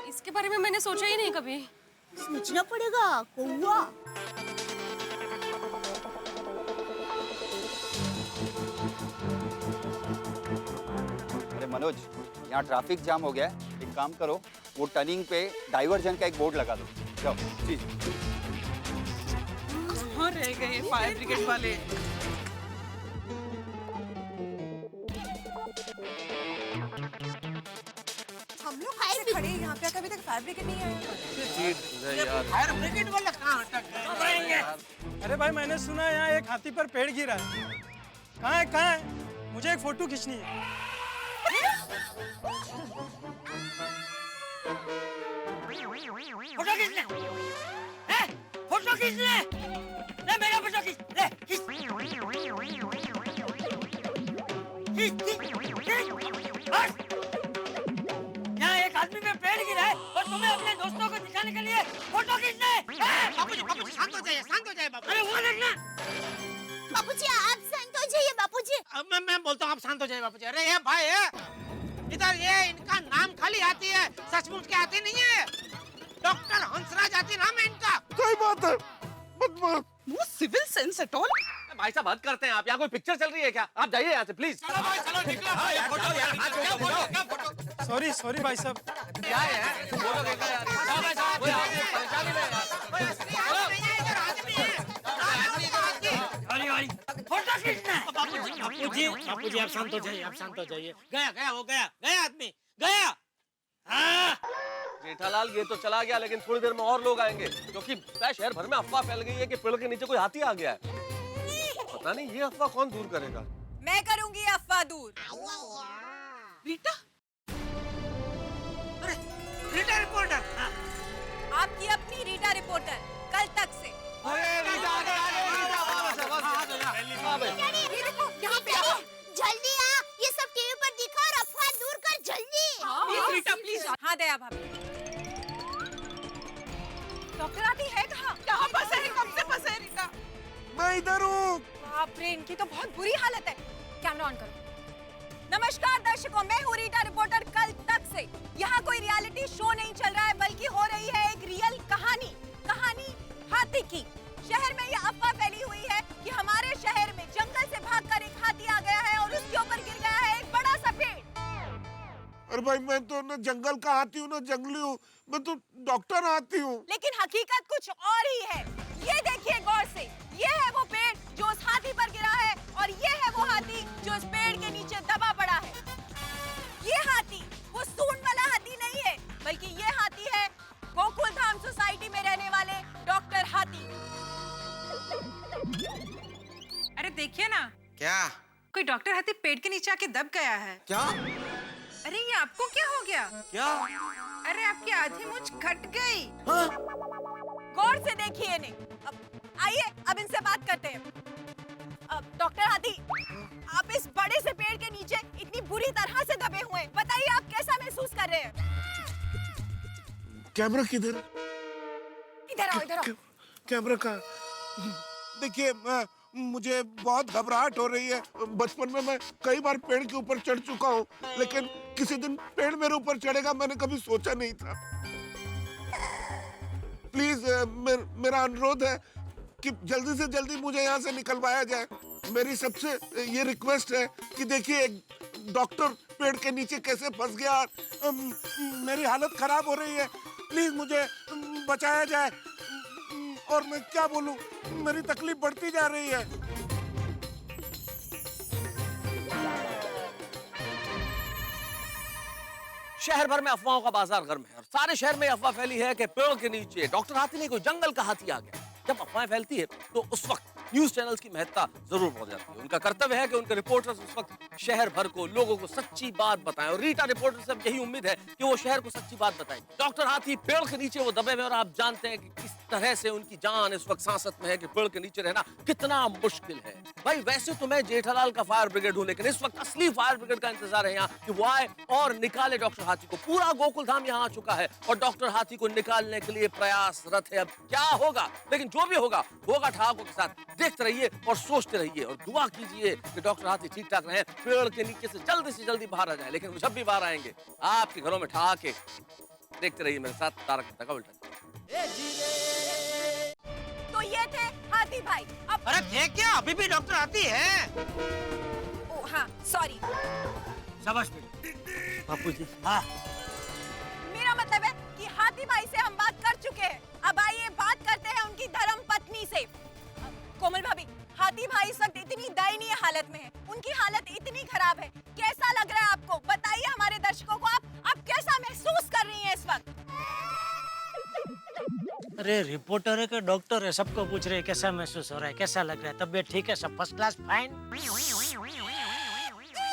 Speaker 3: इसके बारे में मैंने सोचा ही नहीं कभी।
Speaker 2: सोचना पड़ेगा, कौवा।
Speaker 15: अरे मनोज, यहाँ ट्रैफिक जाम हो गया है, एक काम करो, वो टर्निंग पे डाइवर्जन का एक बोर्ड लगा दो। जाओ जी।
Speaker 4: कहाँ रह गए फायर ब्रिगेड वाले?
Speaker 14: हम लोग कैसे खड़े हैं यहाँ पे? अभी तक फायर ब्रिगेड नहीं आया।
Speaker 1: फायर ब्रिगेड वाले कहाँ अटक गए? कब आएंगे?
Speaker 16: अरे भाई, मैंने सुना है यहाँ एक हाथी पर पेड़ गिरा है। कहाँ है कहाँ है? मुझे एक फोटो खींचनी है।
Speaker 8: फोटो खींचने? फोटो खींचने? ले मेरा फोटो खींच, ले खींच। यहाँ एक आदमी पे पेड़ गिरा है और तुम्हें अपने दोस्तों को दिखाने के लिए फोटो खींचना है?
Speaker 1: बापूजी शांत हो जाइए, शांत हो जाइए बापू।
Speaker 8: अरे वो देखना।
Speaker 2: बापूजी, आप शांत हो जाइए बापूजी।
Speaker 1: मैं बोलता हूँ, आप शांत हो जाइए बापू जी। अरे ये भाई है इधर, ये इनका नाम खाली हाथी है, सचमुच के हाथी नहीं है। डॉक्टर हंसराज हाथी नाम है इनका।
Speaker 5: सही बात है, बदमाश।
Speaker 4: No civil sense at all.
Speaker 11: भाई साहब हद करते हैं आप, यहाँ कोई पिक्चर चल रही है क्या? आप जाइए यहाँ से प्लीज।
Speaker 16: सॉरी सॉरी भाई साहब।
Speaker 11: क्या है बोलो देखा यार, परेशानी में
Speaker 1: बापू जी आप शांत हो जाइए, आप शांत हो जाइए। गया गया वो गया, गया आदमी गया। हाँ।
Speaker 11: जेठालाल ये तो चला गया, लेकिन थोड़ी देर में और लोग आएंगे, क्योंकि शहर भर में अफवाह फैल गई है कि पेड़ के नीचे कोई हाथी आ गया है। पता नहीं ये अफवाह कौन दूर करेगा।
Speaker 14: मैं करूंगी ये अफवाह दूर।
Speaker 4: रीटा,
Speaker 1: रीटा रिपोर्टर।
Speaker 14: आपकी अपनी रीटा रिपोर्टर, कल तक से।
Speaker 2: जल्दी आ, ये सब टीवी पर दिखा और अफवाह दूर कर जल्दी।
Speaker 14: रीटा प्लीज। हाँ दया भाभी। डॉक्टर आती है कहाँ?
Speaker 4: कहाँ फंसे है? कब से फंसे है रीटा?
Speaker 5: मैं इधर हूँ।
Speaker 14: बाप रे, इनकी तो बहुत बुरी हालत है। कैमरा ऑन करो। नमस्कार दर्शकों, मैं हूँ रीटा रिपोर्टर कल तक से। यहाँ कोई रियलिटी शो नहीं चल रहा है, बल्कि हो रही है एक रियल कहानी। कहानी हाथी की। शहर में यह अफवाह फैली हुई है कि हमारे शहर में जंगल से भागकर एक हाथी आ गया है और उसके ऊपर गिर गया है एक बड़ा सा पेड़।
Speaker 5: अरे भाई मैं तो न जंगल का हाथी हूँ, न जंगली हूँ, मैं तो डॉक्टर हाथी हूँ।
Speaker 14: लेकिन हकीकत कुछ और ही है। ये देखिए गौर से, ये है वो पेड़ जो उस हाथी पर गिरा है और ये है वो हाथी जो उस पेड़ के नीचे दबा पड़ा है। ये हाथी वो सूंड वाला हाथी नहीं है, बल्कि ये हाथी है गोकुल धाम सोसाइटी में रहने वाले डॉक्टर हाथी।
Speaker 17: अरे देखिए ना,
Speaker 10: क्या?
Speaker 17: कोई डॉक्टर हाथी पेड़ के नीचे आके दब गया है।
Speaker 10: क्या?
Speaker 17: अरे ये आपको क्या हो गया?
Speaker 10: क्या?
Speaker 17: अरे आपकी आधी मूंछ कट गई।
Speaker 10: हाँ?
Speaker 14: गौर से देखिए इन्हें। आइए अब इनसे बात करते हैं। डॉक्टर हाथी, आप इस बड़े से पेड़ के नीचे इतनी बुरी तरह से दबे हुए हैं, बताइए आप कैसा महसूस कर रहे हैं?
Speaker 5: कैमरा किधर?
Speaker 14: इधर आओ, इधर आओ।
Speaker 5: कैमरा का देखिए, मुझे बहुत घबराहट हो रही है। बचपन में मैं कई बार पेड़ के ऊपर चढ़ चुका हूँ, लेकिन किसी दिन पेड़ मेरे ऊपर चढ़ेगा मैंने कभी सोचा नहीं था। प्लीज मेरा अनुरोध है कि जल्दी से जल्दी मुझे यहाँ से निकलवाया जाए। मेरी सबसे ये रिक्वेस्ट है कि देखिए एक डॉक्टर पेड़ के नीचे कैसे फंस गया। मेरी हालत खराब हो रही है, प्लीज मुझे बचाया जाए। और मैं क्या बोलूं, मेरी तकलीफ बढ़ती जा रही है।
Speaker 11: शहर भर में अफवाहों का बाजार गर्म है और सारे शहर में अफवाह फैली है कि पेड़ के नीचे डॉक्टर हाथी नहीं, कोई जंगल का हाथी आ गया। जब अफवाहें फैलती है तो उस वक्त न्यूज चैनल्स की महत्ता जरूर बढ़ जाती है। उनका कर्तव्य है कि उनके रिपोर्टर्स उस वक्त शहर भर को, लोगों को सच्ची बात बताएं और रीटा रिपोर्टर से यही उम्मीद है कि वो शहर को सच्ची बात बताएंगे। डॉक्टर हाथी पेड़ के नीचे वो दबे हुए और आप जानते हैं कि किस तरह से उनकी जान इस वक्त सांसत में है कि पेड़ के नीचे रहना कितना मुश्किल है। भाई वैसे तो मैं जेठालाल का फायर ब्रिगेड हूँ, लेकिन इस वक्त असली फायर ब्रिगेड का इंतजार है यहाँ कि वो आए और निकाले डॉक्टर हाथी को। पूरा गोकुल धाम यहाँ आ चुका है और डॉक्टर हाथी को निकालने के लिए प्रयासरत है। अब क्या होगा, लेकिन जो भी होगा होगा ठहाकों के साथ। देखते रहिए और सोचते रहिए और दुआ कीजिए कि डॉक्टर हाथी ठीक ठाक रहे, पेड़ के नीचे से जल्दी बाहर आ जाए। लेकिन जब भी बाहर आएंगे आपके घरों में ठहाके। देखते रहिए मेरे साथ तारक मेहता का उल्टा चश्मा।
Speaker 14: तो ये थे हाथी भाई। अब
Speaker 1: अरे थे क्या? अभी भी डॉक्टर हाथी है।
Speaker 14: ओ हाँ सॉरी।
Speaker 1: शाबाश बेटा। बापू जी। हाँ।
Speaker 14: मेरा मतलब है कि हाथी भाई से हम बात कर चुके हैं। अब आइए बात करते हैं उनकी धर्म पत्नी से। कोमल भाभी, हाथी भाई इस वक्त इतनी दयनीय हालत में है, उनकी हालत इतनी खराब है, कैसा लग रहा है आपको? बताइए हमारे दर्शकों को आप कैसा महसूस कर रही हैं इस वक्त?
Speaker 1: अरे रिपोर्टर है कि डॉक्टर है, सबको पूछ रहे हैं कैसा महसूस हो रहा है, कैसा लग रहा है, तबीयत ठीक है, सब फर्स्ट क्लास फाइन।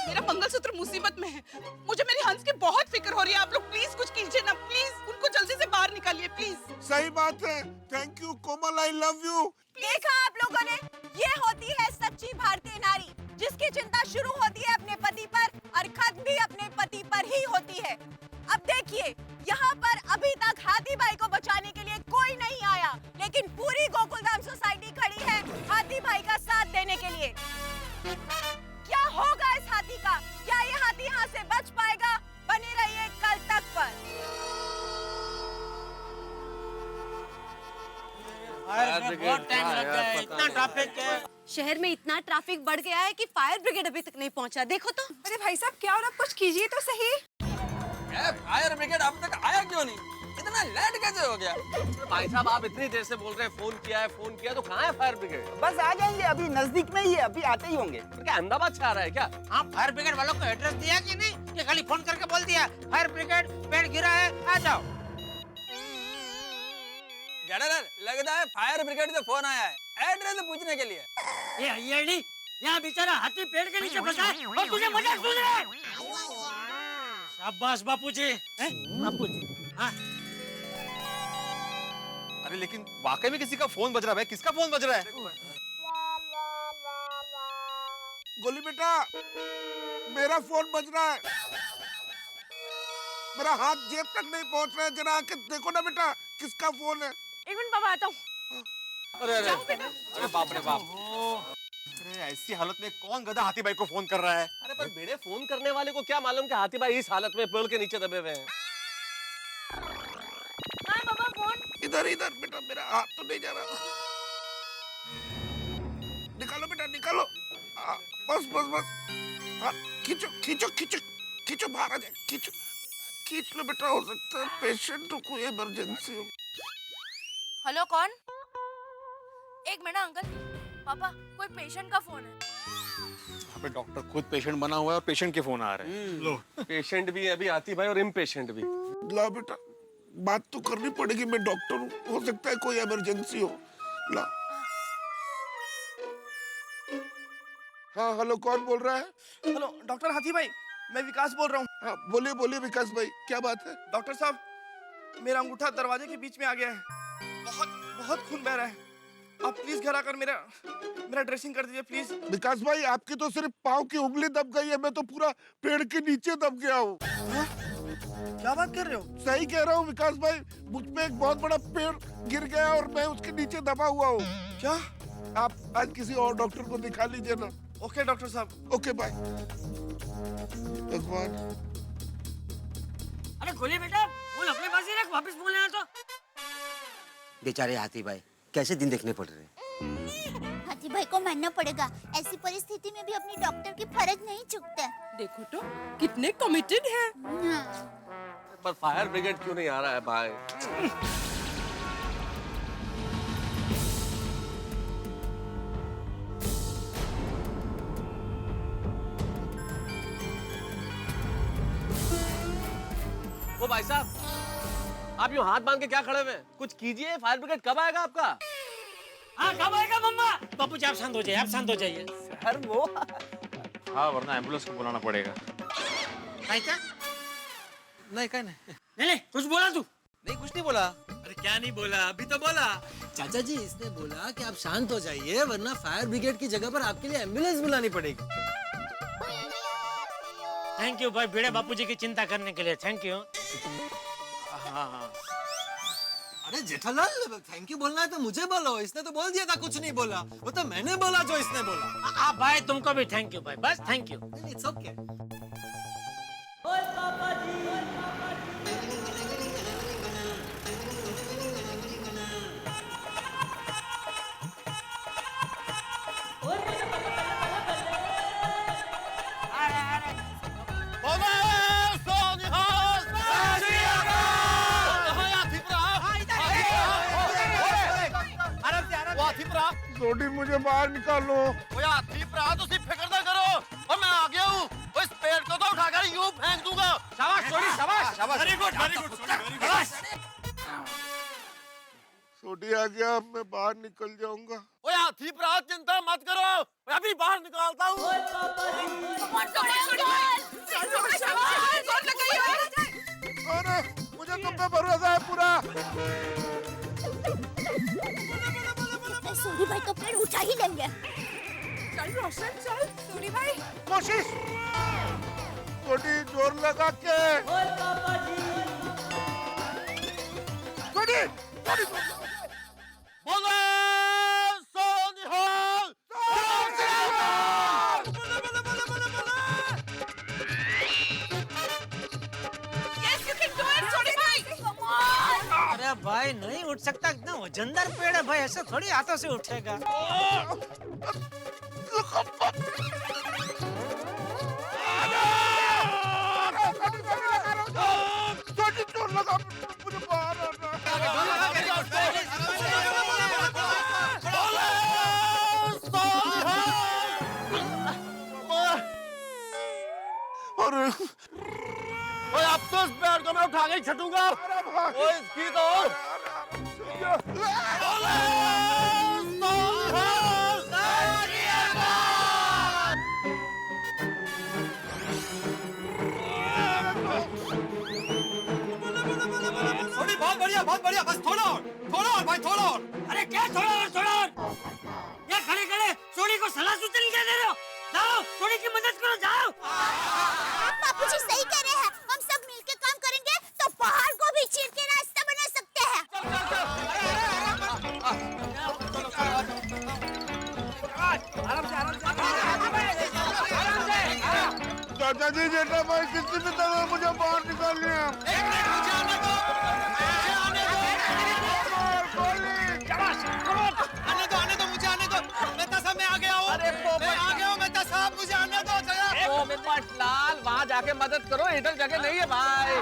Speaker 4: मेरा मंगलसूत्र मुसीबत में है, मुझे मेरी हंस की बहुत फिक्र हो रही है। आप लोग प्लीज कुछ कीजिए ना, प्लीज उनको जल्दी से बाहर निकालिए प्लीज।
Speaker 5: सही बात है। Thank you Komal, I love you.
Speaker 14: देखा आप लोगों ने, ये होती है सच्ची भारतीय नारी, जिसकी चिंता शुरू होती है अपने पति पर और खत्म भी अपने पति पर ही होती है। अब देखिए, यहाँ पर अभी तक हाथी भाई को बचाने के लिए कोई नहीं आया, लेकिन पूरी गोकुलधाम सोसाइटी खड़ी है हाथी भाई का साथ देने के लिए। क्या
Speaker 1: ट्रैफिक है।
Speaker 14: शहर में इतना ट्रैफिक बढ़ गया है कि फायर ब्रिगेड अभी तक नहीं पहुंचा। देखो तो।
Speaker 17: अरे भाई साहब क्या हो रहा, कुछ कीजिए तो सही।
Speaker 13: फायर ब्रिगेड अब तक आया क्यों नहीं? इतना लेट कैसे हो गया?
Speaker 11: भाई साहब आप इतनी देर से बोल रहे हैं फोन किया तो कहाँ है फायर ब्रिगेड?
Speaker 15: बस आ जाएंगे, अभी नजदीक में ही है, अभी आते ही होंगे।
Speaker 11: क्या अहमदाबाद से आ रहा है क्या?
Speaker 1: हाँ, फायर ब्रिगेड वालों को एड्रेस दिया कि नहीं? कि खाली फोन करके बोल दिया फायर ब्रिगेड पेड़ गिरा है आ जाओ।
Speaker 13: जनरल लगता है फायर ब्रिगेड से फोन आया है एड्रेस पूछने के लिए।
Speaker 8: ये अय्यड़ी, यहाँ बेचारा हाथी पेड़ के नीचे फंसा है और तुझे मजाक सूझ रहा है। शाबाश बापूजी। बापूजी हाँ।
Speaker 10: अरे लेकिन वाकई में किसी का फोन बज रहा है। किसका फोन बज रहा है?
Speaker 5: गोली बेटा, मेरा फोन बज रहा है। मेरा हाथ जेब तक नहीं पहुंच रहा है, जरा आके देखो ना बेटा किसका फोन है।
Speaker 17: एक मिनट बाबा, आता हूँ।
Speaker 10: अरे अरे अरे बाप रे बाप। अरे ऐसी हालत में कौन गधा हाथी भाई को फोन कर रहा है?
Speaker 11: अरे पर बेड़े फोन करने वाले को क्या मालूम कि हाथी भाई इस हालत में पेड़ के नीचे दबे हुए हैं।
Speaker 17: हाँ बाबा फोन।
Speaker 5: इधर इधर बेटा, मेरा हाथ तो नहीं जा रहा। निकालो बेटा निकालो। बस बस बस। हाँ, खींचो खींचो खींचो खींचो, बाहर आ जाए। खींचो खींच लो बेटा, हो सकता है पेशेंट को कोई इमरजेंसी हो।
Speaker 14: हेलो कौन? एक मिनट अंकल, पापा कोई पेशेंट का फोन है।
Speaker 10: यहाँ पे डॉक्टर खुद पेशेंट बना हुआ है और पेशेंट के फोन आ रहे हैं।
Speaker 11: लो पेशेंट भी अभी हाथी भाई और इम्पेशेंट भी।
Speaker 5: ला बेटा, बात तो करनी पड़ेगी, मैं डॉक्टर हूँ, हो सकता है कोई इमरजेंसी हो। ला। हाँ हेलो, कौन बोल रहा है?
Speaker 12: हेलो डॉक्टर हाथी भाई, मैं विकास बोल रहा हूँ।
Speaker 5: हाँ बोलिए बोलिए विकास भाई, क्या बात है?
Speaker 12: डॉक्टर साहब, मेरा अंगूठा दरवाजे के बीच में आ गया है, बहुत बहुत खून बह रहा है। आप प्लीज घर आकर मेरा ड्रेसिंग कर दीजिए प्लीज।
Speaker 5: विकास भाई, आपकी तो सिर्फ पाँव की उंगली दब गई है, मैं तो पूरा पेड़ के नीचे दब गया हूँ।
Speaker 12: क्या बात कर रहे हो?
Speaker 5: सही कह रहा हूँ विकास भाई, मुझ पे एक बहुत बड़ा पेड़ गिर गया और मैं उसके नीचे दबा हुआ हूँ।
Speaker 12: क्या?
Speaker 5: आप आज किसी और डॉक्टर को दिखा लीजिए ना।
Speaker 12: ओके डॉक्टर साहब।
Speaker 5: Okay bye. भगवान।
Speaker 8: अरे गोली बेटा, फोन अपने पास ही रख, वापस फोन लेना तो।
Speaker 18: बेचारे हाथी भाई कैसे दिन देखने पड़ रहे हैं।
Speaker 2: हाथी भाई को मानना पड़ेगा, ऐसी परिस्थिति में भी अपनी डॉक्टर की फर्ज नहीं चूकते।
Speaker 17: देखो तो कितने कमिटेड है।
Speaker 11: पर फायर ब्रिगेड क्यों नहीं आ रहा है भाई? वो भाई साहब, आप यूं हाथ बांध के क्या खड़े हुए हैं? कुछ कीजिए, फायर ब्रिगेड कब आएगा आपका?
Speaker 8: हाँ कब आएगा मम्मा? बापू जी आप शांत हो जाइए, आप शांत हो जाइए।
Speaker 15: सर वो
Speaker 10: हाँ, वरना एम्बुलेंस को बुलाना पड़ेगा।
Speaker 1: क्या?
Speaker 10: नहीं क्या नहीं।
Speaker 8: नहीं कुछ बोला तू?
Speaker 10: नहीं कुछ नहीं बोला।
Speaker 9: अरे क्या नहीं बोला? अभी तो बोला। चाचा जी इसने बोला कि आप शांत हो जाइए वरना फायर ब्रिगेड की जगह पर आपके लिए एम्बुलेंस बुलानी पड़ेगी।
Speaker 1: थैंक यू भाई, भिड़े बापूजी की चिंता करने के लिए थैंक यू।
Speaker 9: हाँ। अरे जेठालाल, थैंक यू बोलना है तो मुझे बोलो, इसने तो बोल दिया था कुछ नहीं बोला, वो तो मैंने बोला जो इसने बोला।
Speaker 1: आप भाई तुमको भी थैंक यू भाई, बस थैंक यू।
Speaker 9: It's okay.
Speaker 5: सोडी मुझे बाहर निकालो।
Speaker 7: हाथी भरा तुसी फिक्र ना करो, और मैं आ गया हूँ। इस पेड़ को तो उठाकर यूं फेंक दूंगा।
Speaker 11: शाबाश सोडी, शाबाश
Speaker 7: शाबाश।
Speaker 11: वेरी गुड वेरी गुड शाबाश।
Speaker 5: सोडी आ गया, अब मैं बाहर निकल जाऊंगा।
Speaker 7: ओए हाथी भरा चिंता मत करो, मैं अभी बाहर निकालता हूँ।
Speaker 5: अरे मुझे तुम पे भरोसा है पूरा।
Speaker 2: सूरी भाई तो पेड़ उठा ही लेंगे।
Speaker 17: चल रोशन चल, सूरी भाई
Speaker 5: कोशिश। सोडी जोर लगा के। सोडी
Speaker 7: बोलो सोनिहाल।
Speaker 1: अरे भाई नहीं उठ सकता, एकदम वजनदार पेड़ है भाई, ऐसे थोड़ी हाथों से उठेगा।
Speaker 7: ओए अब तो इस पेड़ को मैं उठा के ही छटूंगा। ओए इसकी तो
Speaker 10: बहुत बढ़िया बस थोड़ा और भाई थोड़ा और।
Speaker 8: अरे क्या थोड़ा और? क्या खड़े खड़े सोनी को सलाह सूचना क्या दे रहे हो? जाओ सोनी की मदद करो, जाओ।
Speaker 2: बापूजी सही कह रहे हैं, हम सब मिलके काम करेंगे तो पहाड़ को भी चीर के रास्ता बना सकते हैं।
Speaker 5: चाचा जी जेठा भाई किसी भी तरह मुझे बाहर निकालनी है।
Speaker 10: आने दो मुझे आने दो। मेहता साहब मैं आ गया हूँ। मैं आ गया हूँ मेहता साहब, मुझे आने दो जरा।
Speaker 11: पोपटलाल वहाँ जाके मदद करो, इधर जगह नहीं है भाई।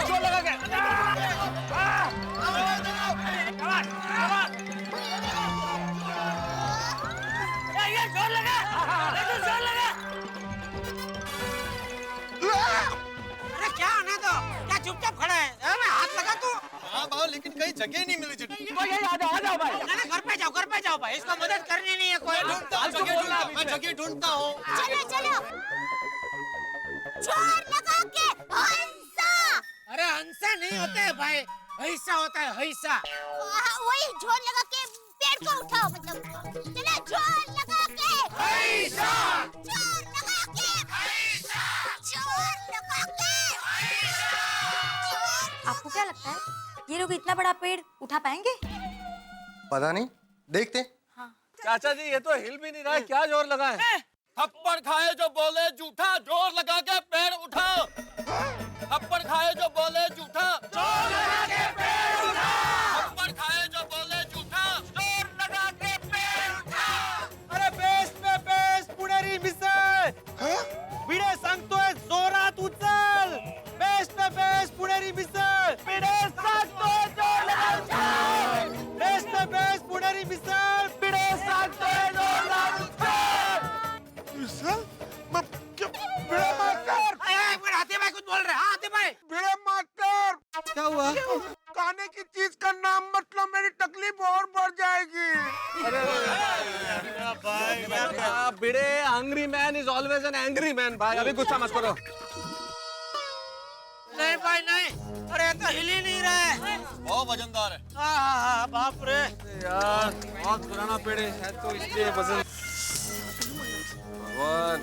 Speaker 10: जोर लगा के।
Speaker 8: ये जोर लगा, जोर लगा। अरे क्या आने दो, क्या चुपचाप खड़ा है? हाथ लगा तू।
Speaker 10: हाँ बाबा लेकिन कहीं जगह नहीं मिली चटनी।
Speaker 11: आ जाओ भाई।
Speaker 8: घर पे जाओ भाई, इसको मदद करनी नहीं है कोई।
Speaker 10: मैं जगह ढूंढता हूँ।
Speaker 2: चलो जोर लगा के हंसा।
Speaker 1: अरे हंसा नहीं होता है भाई, हैसा होता है, हैसा।
Speaker 2: वही जोर लगा के पेड़ को उठाओ, मतलब चलो जोर लगा के हैसा, जोर लगा के हैसा, जोर लगा के हैसा।
Speaker 17: आपको क्या लगता है ये लोग इतना बड़ा पेड़ उठा पाएंगे?
Speaker 19: पता नहीं, देखते।
Speaker 11: चाचा जी ये तो हिल भी नहीं रहा है, क्या जोर लगा है?
Speaker 7: थप्पड़ खाए जो बोले झूठा, जोर लगा के पैर उठाओ। थप्पड़ खाए जो बोले झूठा, जोर लगा के पैर उठाओ। थप्पड़ खाए जो बोले झूठा, जोर लगा के पैर उठाओ।
Speaker 10: अरे बेस पे बेस पुणेरी मिसळ भिडे सांगतोय जोरात उचल। बेस पे बेस पुणेरी मिसळ भिडे सांगतोय जोरात उचल। बेस पे बेस पुणेरी मिसळ भिडे सांगतोय जोरात उचल।
Speaker 5: मिसळ? मैं क्या भिड़े मास्टर?
Speaker 1: हाथी भाई कुछ बोल रहे हैं, हाथी भाई।
Speaker 5: भिड़े मास्टर
Speaker 10: क्या हुआ?
Speaker 5: खाने की चीज का नाम मतलब मेरी तकलीफ और बढ़ जाएगी।
Speaker 11: Bhide hungry man is always an angry man भाई, अभी गुस्सा मत करो।
Speaker 1: नहीं भाई नहीं, अरे ये तो हिल ही नहीं रहा है।
Speaker 7: बहुत वजनदार है।
Speaker 1: हाँ, बाप रे।
Speaker 11: यार बहुत पुराना पेड़ है शायद, तो इसलिए वजन। भगवान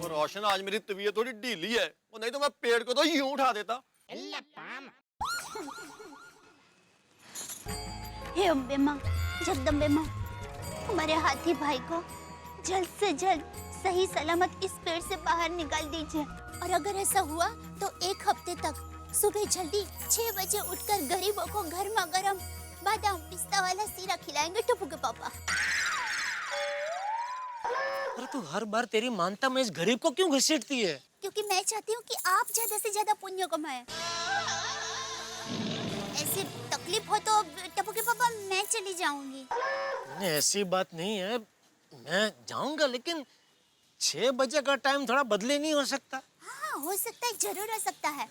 Speaker 7: वो रोशन आज मेरी तबीयत थोड़ी ढीली है, वो नहीं तो मैं पेड़ को तो यूं उठा देता।
Speaker 2: हे अम्बे माँ, जगदम्बे माँ, हमारे हाथी भाई को जल्द से जल्द सही सलामत इस पेड़ से बाहर निकाल दीजिए। और अगर ऐसा हुआ तो 1 हफ्ते तक सुबह जल्दी 6 बजे उठकर गरीबों को गर्मा गर्म बादाम पिस्ता वाला सीरा खिलाएंगे टप्पू के पापा।
Speaker 1: अरे तू हर बार तेरी मानता में इस गरीब को क्यों घसीटती है?
Speaker 2: क्योंकि मैं चाहती हूँ कि आप ज्यादा से ज्यादा पुण्य कमाएं। ऐसी तकलीफ हो तो टप्पू के पापा मैं चली जाऊंगी।
Speaker 1: नहीं ऐसी बात नहीं है, मैं जाऊंगा लेकिन 6 बजे का टाइम थोड़ा बदले नहीं हो सकता?
Speaker 2: हाँ हो सकता है, जरूर हो सकता है।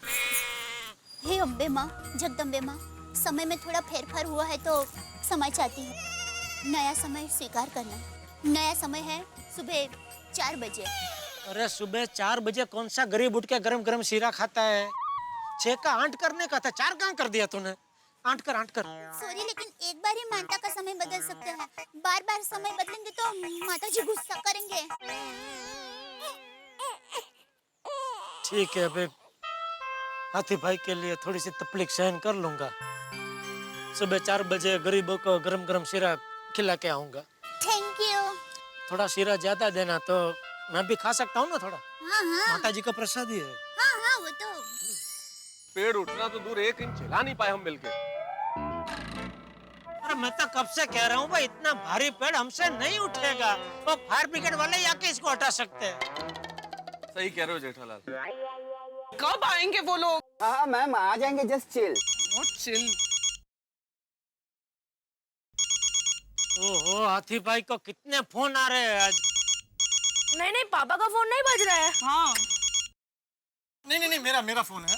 Speaker 2: हे अम्बे माँ, जगदम्बे माँ, समय में थोड़ा फेरफार हुआ है तो क्षमा चाहती हूँ। नया समय स्वीकार करना। नया समय है सुबह 4 बजे।
Speaker 1: अरे सुबह 4 बजे कौन सा गरीब उठ के गरम गरम सीरा खाता है? 6 का 8 करने का था, 4 कहाँ कर दिया तूने? 8 कर।
Speaker 2: सॉरी लेकिन एक बार ही माता का समय बदल सकते हैं, बार बार समय बदलेंगे तो माता जी गुस्सा करेंगे।
Speaker 1: ठीक है अबे, हाथी भाई के लिए थोड़ी सी तकलीफ सहन कर लूंगा। सुबह 4 बजे गरीबों को गरम गरम सीरा खिला के आऊंगा।
Speaker 2: Thank you.
Speaker 1: थोड़ा सीरा ज्यादा देना तो मैं भी खा सकता हूँ ना थोड़ा।
Speaker 2: हाँ हाँ।
Speaker 1: माता जी का प्रसाद ही है।
Speaker 2: हाँ हाँ वो तो।
Speaker 11: पेड़ उठना तो दूर 1 इंच हिला नहीं पाए हम मिलके।
Speaker 1: अरे मैं तो कब से कह रहा हूँ भाई, इतना भारी पेड़ हमसे नहीं उठेगा। वो फायर ब्रिगेड वाले ही आके इसको हटा सकते हैं।
Speaker 11: सही कह रहे हो जेठालाल।
Speaker 14: कब आएंगे वो लोग?
Speaker 15: हाँ मैम आ जाएंगे, जस्ट चिल।
Speaker 14: What chill?
Speaker 1: ओहो हाथी भाई को कितने फोन आ रहे हैं आज।
Speaker 17: नहीं पापा का फोन नहीं बज रहा है।
Speaker 14: हाँ
Speaker 16: नहीं मेरा फोन है।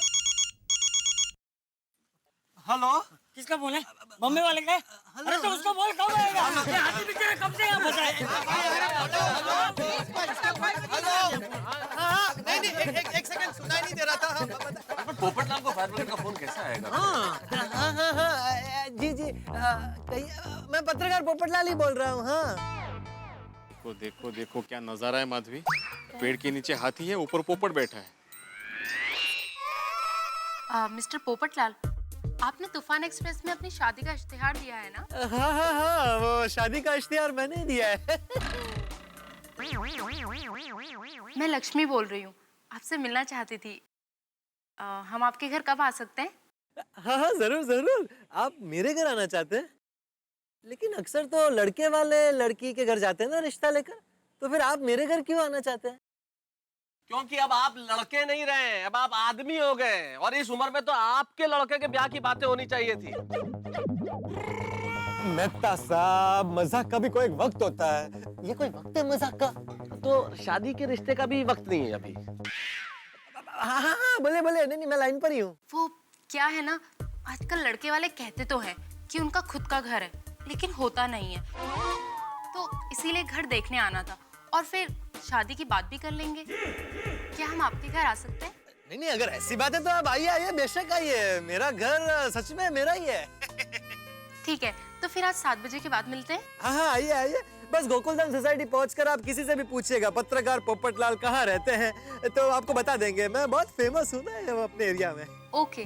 Speaker 16: हेलो,
Speaker 8: किसका फोन है? मम्मी वाले का? अरे तो उसको बोल कब आएगा? हाथी बेचारे कब से यहाँ फंसा है?
Speaker 10: नहीं एक सेकंड सुनाई नहीं दे रहा था।
Speaker 11: पोपटलाल को फायर ब्रिगेड का फोन कैसे आएगा?
Speaker 10: जी मैं पत्रकार पोपटलाल ही बोल रहा हूँ। हाँ
Speaker 6: देखो क्या नजारा है माधवी। पेड़ के नीचे हाथी है, ऊपर पोपट बैठा है।
Speaker 3: मिस्टर पोपटलाल, आपने तूफान एक्सप्रेस में अपनी शादी का इश्तिहार दिया है ना?
Speaker 10: हाँ वो शादी का इश्तिहार मैंने दिया है।
Speaker 3: मैं लक्ष्मी बोल रही हूँ, आपसे मिलना चाहती थी। हम आपके घर कब आ सकते हैं?
Speaker 10: हाँ जरूर। आप मेरे घर आना चाहते हैं? लेकिन अक्सर तो लड़के वाले लड़की के घर जाते हैं ना रिश्ता लेकर, तो फिर आप मेरे घर क्यों आना चाहते हैं?
Speaker 11: क्योंकि अब आप लड़के नहीं रहे, अब आप आदमी हो गए, और इस उम्र में तो आपके लड़के के ब्याह की बातें होनी चाहिए थी।
Speaker 10: मेहता साहब, मजाक का भी कोई वक्त होता है। ये कोई वक्त है मजाक का?
Speaker 11: तो शादी के रिश्ते का भी वक्त नहीं है अभी।
Speaker 10: हाँ बोले नहीं मैं लाइन पर ही हूँ।
Speaker 3: वो क्या है ना, आजकल लड़के वाले कहते तो हैं कि उनका खुद का घर है, लेकिन होता नहीं है। तो इसीलिए घर देखने आना था, और फिर शादी की बात भी कर लेंगे। क्या हम आपके घर आ सकते हैं?
Speaker 10: नहीं अगर ऐसी बात है तो आप आइए, बेशक आइए। मेरा घर सच में मेरा ही है।
Speaker 3: ठीक है, तो फिर आज 7 बजे के बाद मिलते हैं।
Speaker 10: हाँ आइए। बस गोकुलधाम सोसाइटी पहुंचकर आप किसी से भी पूछिएगा पत्रकार पोपटलाल कहाँ रहते हैं, तो आपको बता देंगे। मैं बहुत फेमस हूँ ना अपने एरिया में।
Speaker 3: Okay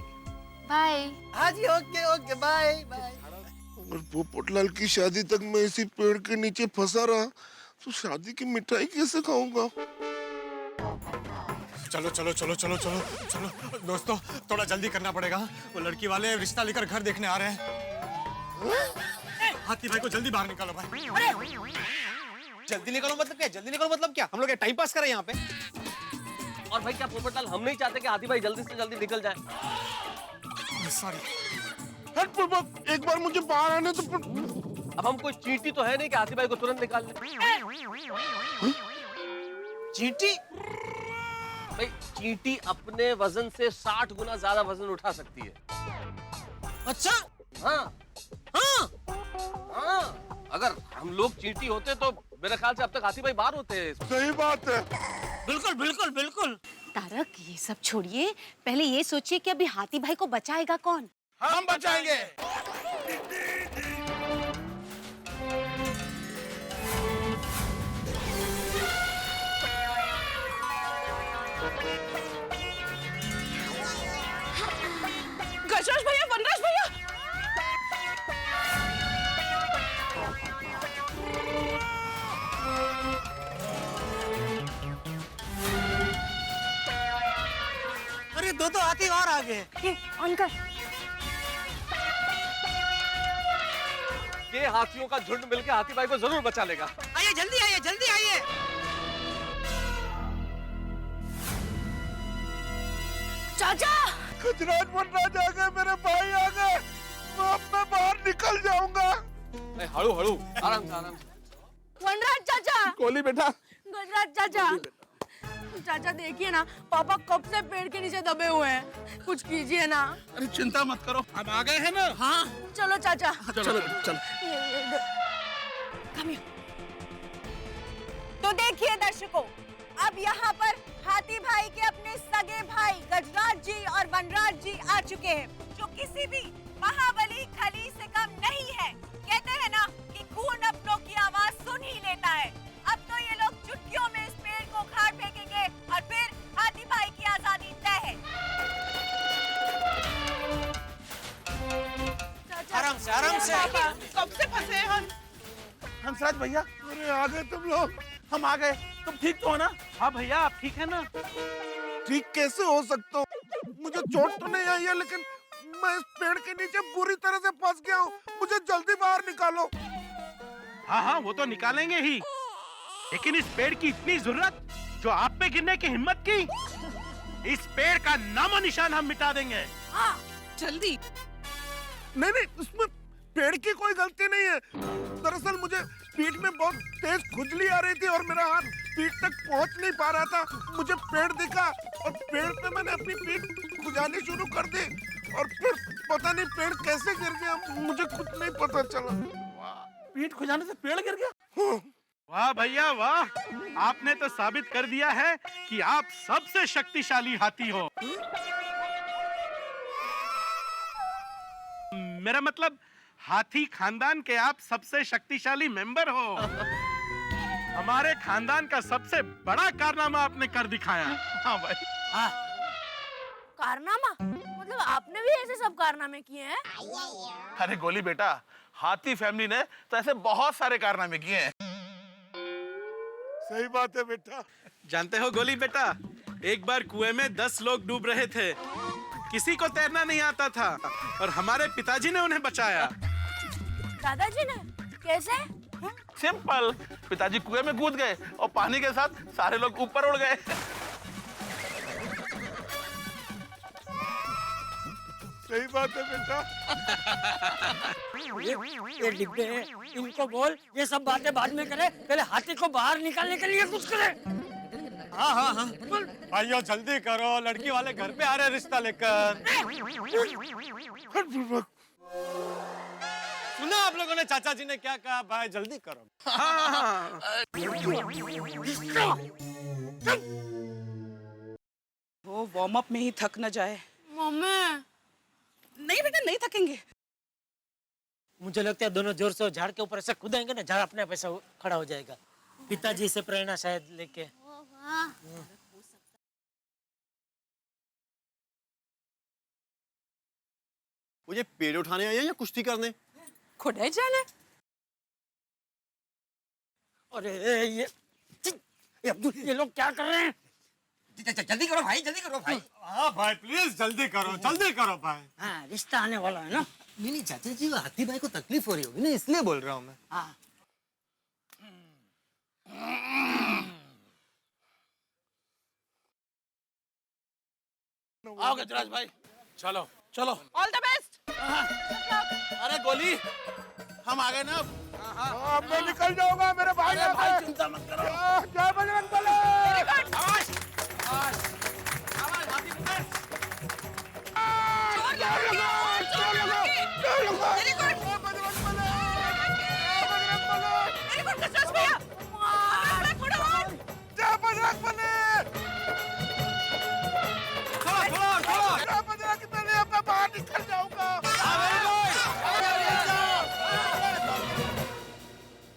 Speaker 3: bye.
Speaker 10: हाँ जी ओके बाय।
Speaker 5: अगर पोपटलाल की शादी तक मैं इसी पेड़ के नीचे फंसा रहा तो शादी की मिठाई कैसे खाऊंगा?
Speaker 16: चलो दोस्तों, थोड़ा जल्दी करना पड़ेगा। वो लड़की वाले रिश्ता लेकर घर देखने आ रहे हैं। हाथी भाई को जल्दी बाहर निकालो भाई।
Speaker 10: जल्दी निकलो मतलब क्या? हम लोग टाइम पास कर रहे हैं यहाँ पे।
Speaker 11: और भाई क्या पोपटलाल हम नहीं चाहते कि हाथी भाई जल्दी से जल्दी निकल जाए?
Speaker 16: सॉरी।
Speaker 5: एक बार मुझे बाहर आने तो।
Speaker 11: अब हम कोई चींटी तो है नहीं कि हाथी भाई को तुरंत निकाल ले।
Speaker 1: चींटी?
Speaker 11: भाई चींटी अपने वजन से 60 गुना ज्यादा वजन उठा सकती है।
Speaker 1: अच्छा?
Speaker 11: हाँ। अगर हम लोग चींटी होते तो मेरे ख्याल से अब तक हाथी भाई बाहर होते।
Speaker 5: सही बात है।
Speaker 1: बिल्कुल।
Speaker 17: तारक, ये सब छोड़िए, पहले ये सोचिए कि अभी हाथी भाई को बचाएगा कौन?
Speaker 5: हम बचाएंगे।
Speaker 14: गजराज भैया, वनराज भैया,
Speaker 1: अरे दो हाथी और आ गए।
Speaker 17: ऑन कर।
Speaker 11: ये हाथियों का झुंड मिलकर हाथी भाई को जरूर बचा लेगा।
Speaker 1: आइए जल्दी आइए।
Speaker 17: चाचा,
Speaker 5: गजराज वनराज आ गए, मेरे भाई आ गए। मैं बाहर निकल जाऊंगा।
Speaker 11: हड़ू आराम से।
Speaker 17: वनराज चाचा।
Speaker 5: कोली बेटा।
Speaker 17: गजराज चाचा, चाचा देखिए ना, पापा कब से पेड़ के नीचे दबे हुए हैं, कुछ कीजिए ना।
Speaker 5: अरे चिंता मत करो, हम आ गए हैं ना।
Speaker 1: हाँ
Speaker 17: चलो चाचा।
Speaker 5: चलो।
Speaker 14: तो देखिए दर्शकों, अब यहाँ पर हाथी भाई के अपने सगे भाई गजराज जी और वनराज जी आ चुके हैं, जो किसी भी महाबली खली से कम नहीं है। कहते हैं ना कि खून अपनों की आवाज सुन ही लेता है। अब तो ये लोग चुटकियों में इस पेड़ को उखाड़ फेंकेंगे और फिर हाथी भाई की आजादी तय है।
Speaker 1: आराम से।
Speaker 14: कब से फंसे हैं हम?
Speaker 5: हंसराज भैया, अरे आ गए तुम लोग। हम आ गए, तुम ठीक तो हो ना?
Speaker 8: हाँ भैया, आप ठीक है ना?
Speaker 5: ठीक कैसे हो सकता हूँ? मुझे चोट तो नहीं आई है, लेकिन मैं इस पेड़ के नीचे बुरी तरह से फंस गया हूँ। मुझे जल्दी बाहर निकालो।
Speaker 20: हाँ, वो तो निकालेंगे ही, लेकिन इस पेड़ की इतनी जरूरत जो आप पे गिरने की हिम्मत की, इस पेड़ का नामो निशान हम मिटा देंगे।
Speaker 4: हाँ, जल्दी।
Speaker 5: नहीं, उसमें पेड़ की कोई गलती नहीं है। दरअसल मुझे पीठ में बहुत तेज खुजली आ रही थी और मेरा हाथ पीठ तक पहुंच नहीं पा रहा था। मुझे पेड़ दिखा और पेड़ पे मैंने अपनी पीठ खुजानी शुरू कर दी और फिर पता नहीं पेड़ कैसे गिर गया, मुझे कुछ नहीं पता चला।
Speaker 20: पीठ खुजाने से पेड़ गिर गया? वाह भैया वाह, आपने तो साबित कर दिया है कि आप सबसे शक्तिशाली हाथी हो। मेरा मतलब हाथी खानदान के आप सबसे शक्तिशाली मेंबर हो। हमारे खानदान का सबसे बड़ा कारनामा आपने कर दिखाया। हाँ भाई। हाँ।
Speaker 17: कारनामा? मतलब आपने भी ऐसे सब कारनामे किए हैं?
Speaker 12: अरे गोली बेटा, हाथी फैमिली ने तो ऐसे बहुत सारे कारनामे किए हैं।
Speaker 20: सही बात है बेटा। जानते हो गोली बेटा, एक बार कुएं में 10 लोग डूब रहे थे, किसी को तैरना नहीं आता था और हमारे पिताजी ने उन्हें बचाया।
Speaker 17: दादाजी ने? कैसे?
Speaker 12: सिंपल, पिताजी कुएं में कूद गए और पानी के साथ सारे लोग ऊपर उड़ गए।
Speaker 20: सही बात है बेटा।
Speaker 8: ये डिब्बे हैं, इनको बोल ये सब बातें बाद में करे, पहले हाथी को बाहर निकालने के लिए कुछ करे।
Speaker 16: हाँ। भाइयों जल्दी करो, लड़की वाले घर पे आ रहे रिश्ता लेकर। सुना आप लोगों ने चाचा जी ने क्या कहा? भाई जल्दी करो।
Speaker 4: वो वार्म अप में ही थक न जाए।
Speaker 17: मम्मी।
Speaker 4: नहीं बेटा, नहीं थकेंगे।
Speaker 1: मुझे लगता है दोनों जोर से झाड़ के ऊपर ऐसे कूदेंगे ना, झाड़ अपने आप ऐसा खड़ा हो जाएगा। पिताजी से प्रेरणा शायद लेके।
Speaker 6: मुझे पेड़ उठाने आए हैं या कुश्ती करने?
Speaker 4: खुदाई जाने।
Speaker 8: अरे ये लोग क्या कर रहे हैं?
Speaker 18: जल्दी करो भाई, जल्दी करो भाई।
Speaker 16: हाँ भाई प्लीज जल्दी करो भाई।
Speaker 8: हाँ, रिश्ता आने वाला है ना।
Speaker 18: नहीं चाचा जी, वो हाथी भाई को तकलीफ हो रही होगी ना, इसलिए बोल रहा हूँ मैं।
Speaker 8: हाँ।
Speaker 5: आओ गजराज भाई, चलो चलो।
Speaker 4: All the best.
Speaker 5: अरे गोली, हम आ गए ना अब मैं निकल जाऊंगा मेरे भाई।
Speaker 8: भाई चिंता मत करो।
Speaker 5: जय बजरंग बली।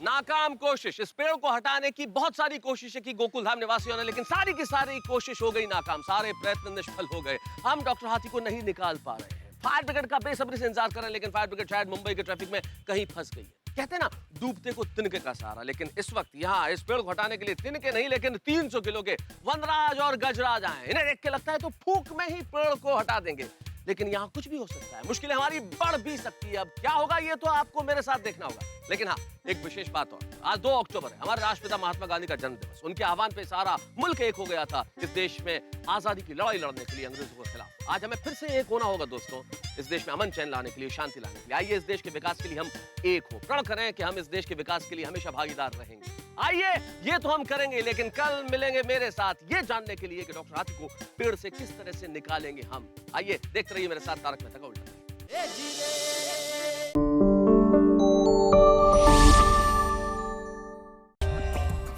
Speaker 11: नाकाम कोशिश। इस पेड़ को हटाने की बहुत सारी कोशिशें की गोकुलधाम निवासियों ने, लेकिन सारी की सारी कोशिश हो गई नाकाम। सारे प्रयत्न निष्फल हो गए। हम डॉक्टर हाथी को नहीं निकाल पा रहे हैं। फायर ब्रिगेड का बेसब्री से इंतजार कर रहे हैं, लेकिन फायर ब्रिगेड शायद मुंबई के ट्रैफिक में कहीं फंस गई है। कहते हैं ना, डूबते को तिनके का सहारा। लेकिन इस वक्त यहाँ इस पेड़ को हटाने के लिए तिनके नहीं, लेकिन 300 किलो के वनराज और गजराज आए। इन्हें देख के लगता है तो फूंक में ही पेड़ को हटा देंगे, लेकिन यहाँ कुछ भी हो सकता है। मुश्किलें हमारी बढ़ भी सकती है। अब क्या होगा ये तो आपको मेरे साथ देखना होगा। लेकिन हाँ, एक विशेष बात और, आज 2 अक्टूबर है, हमारे राष्ट्रपिता महात्मा गांधी का जन्म दिवस। उनके आह्वान पे सारा मुल्क एक हो गया था इस देश में आजादी की लड़ाई लड़ने के लिए, अंग्रेजों के खिलाफ। आज हमें फिर से एक होना होगा दोस्तों, इस देश में अमन चैन लाने के लिए, शांति लाने के लिए। आइए इस देश के विकास के लिए हम एक हो, प्रण करें कि हम इस देश के विकास के लिए हमेशा भागीदार रहेंगे। आइए ये तो हम करेंगे, लेकिन कल मिलेंगे मेरे साथ ये जानने के लिए कि डॉक्टर हाथी को पेड़ से किस तरह से निकालेंगे हम। आइए देखते रहिए मेरे साथ तारक मेहता का उल्टा।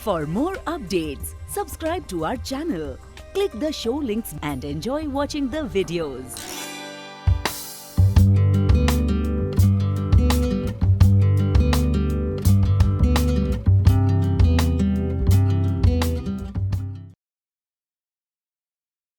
Speaker 21: For more updates, subscribe to our channel, click the show links and enjoy watching the videos.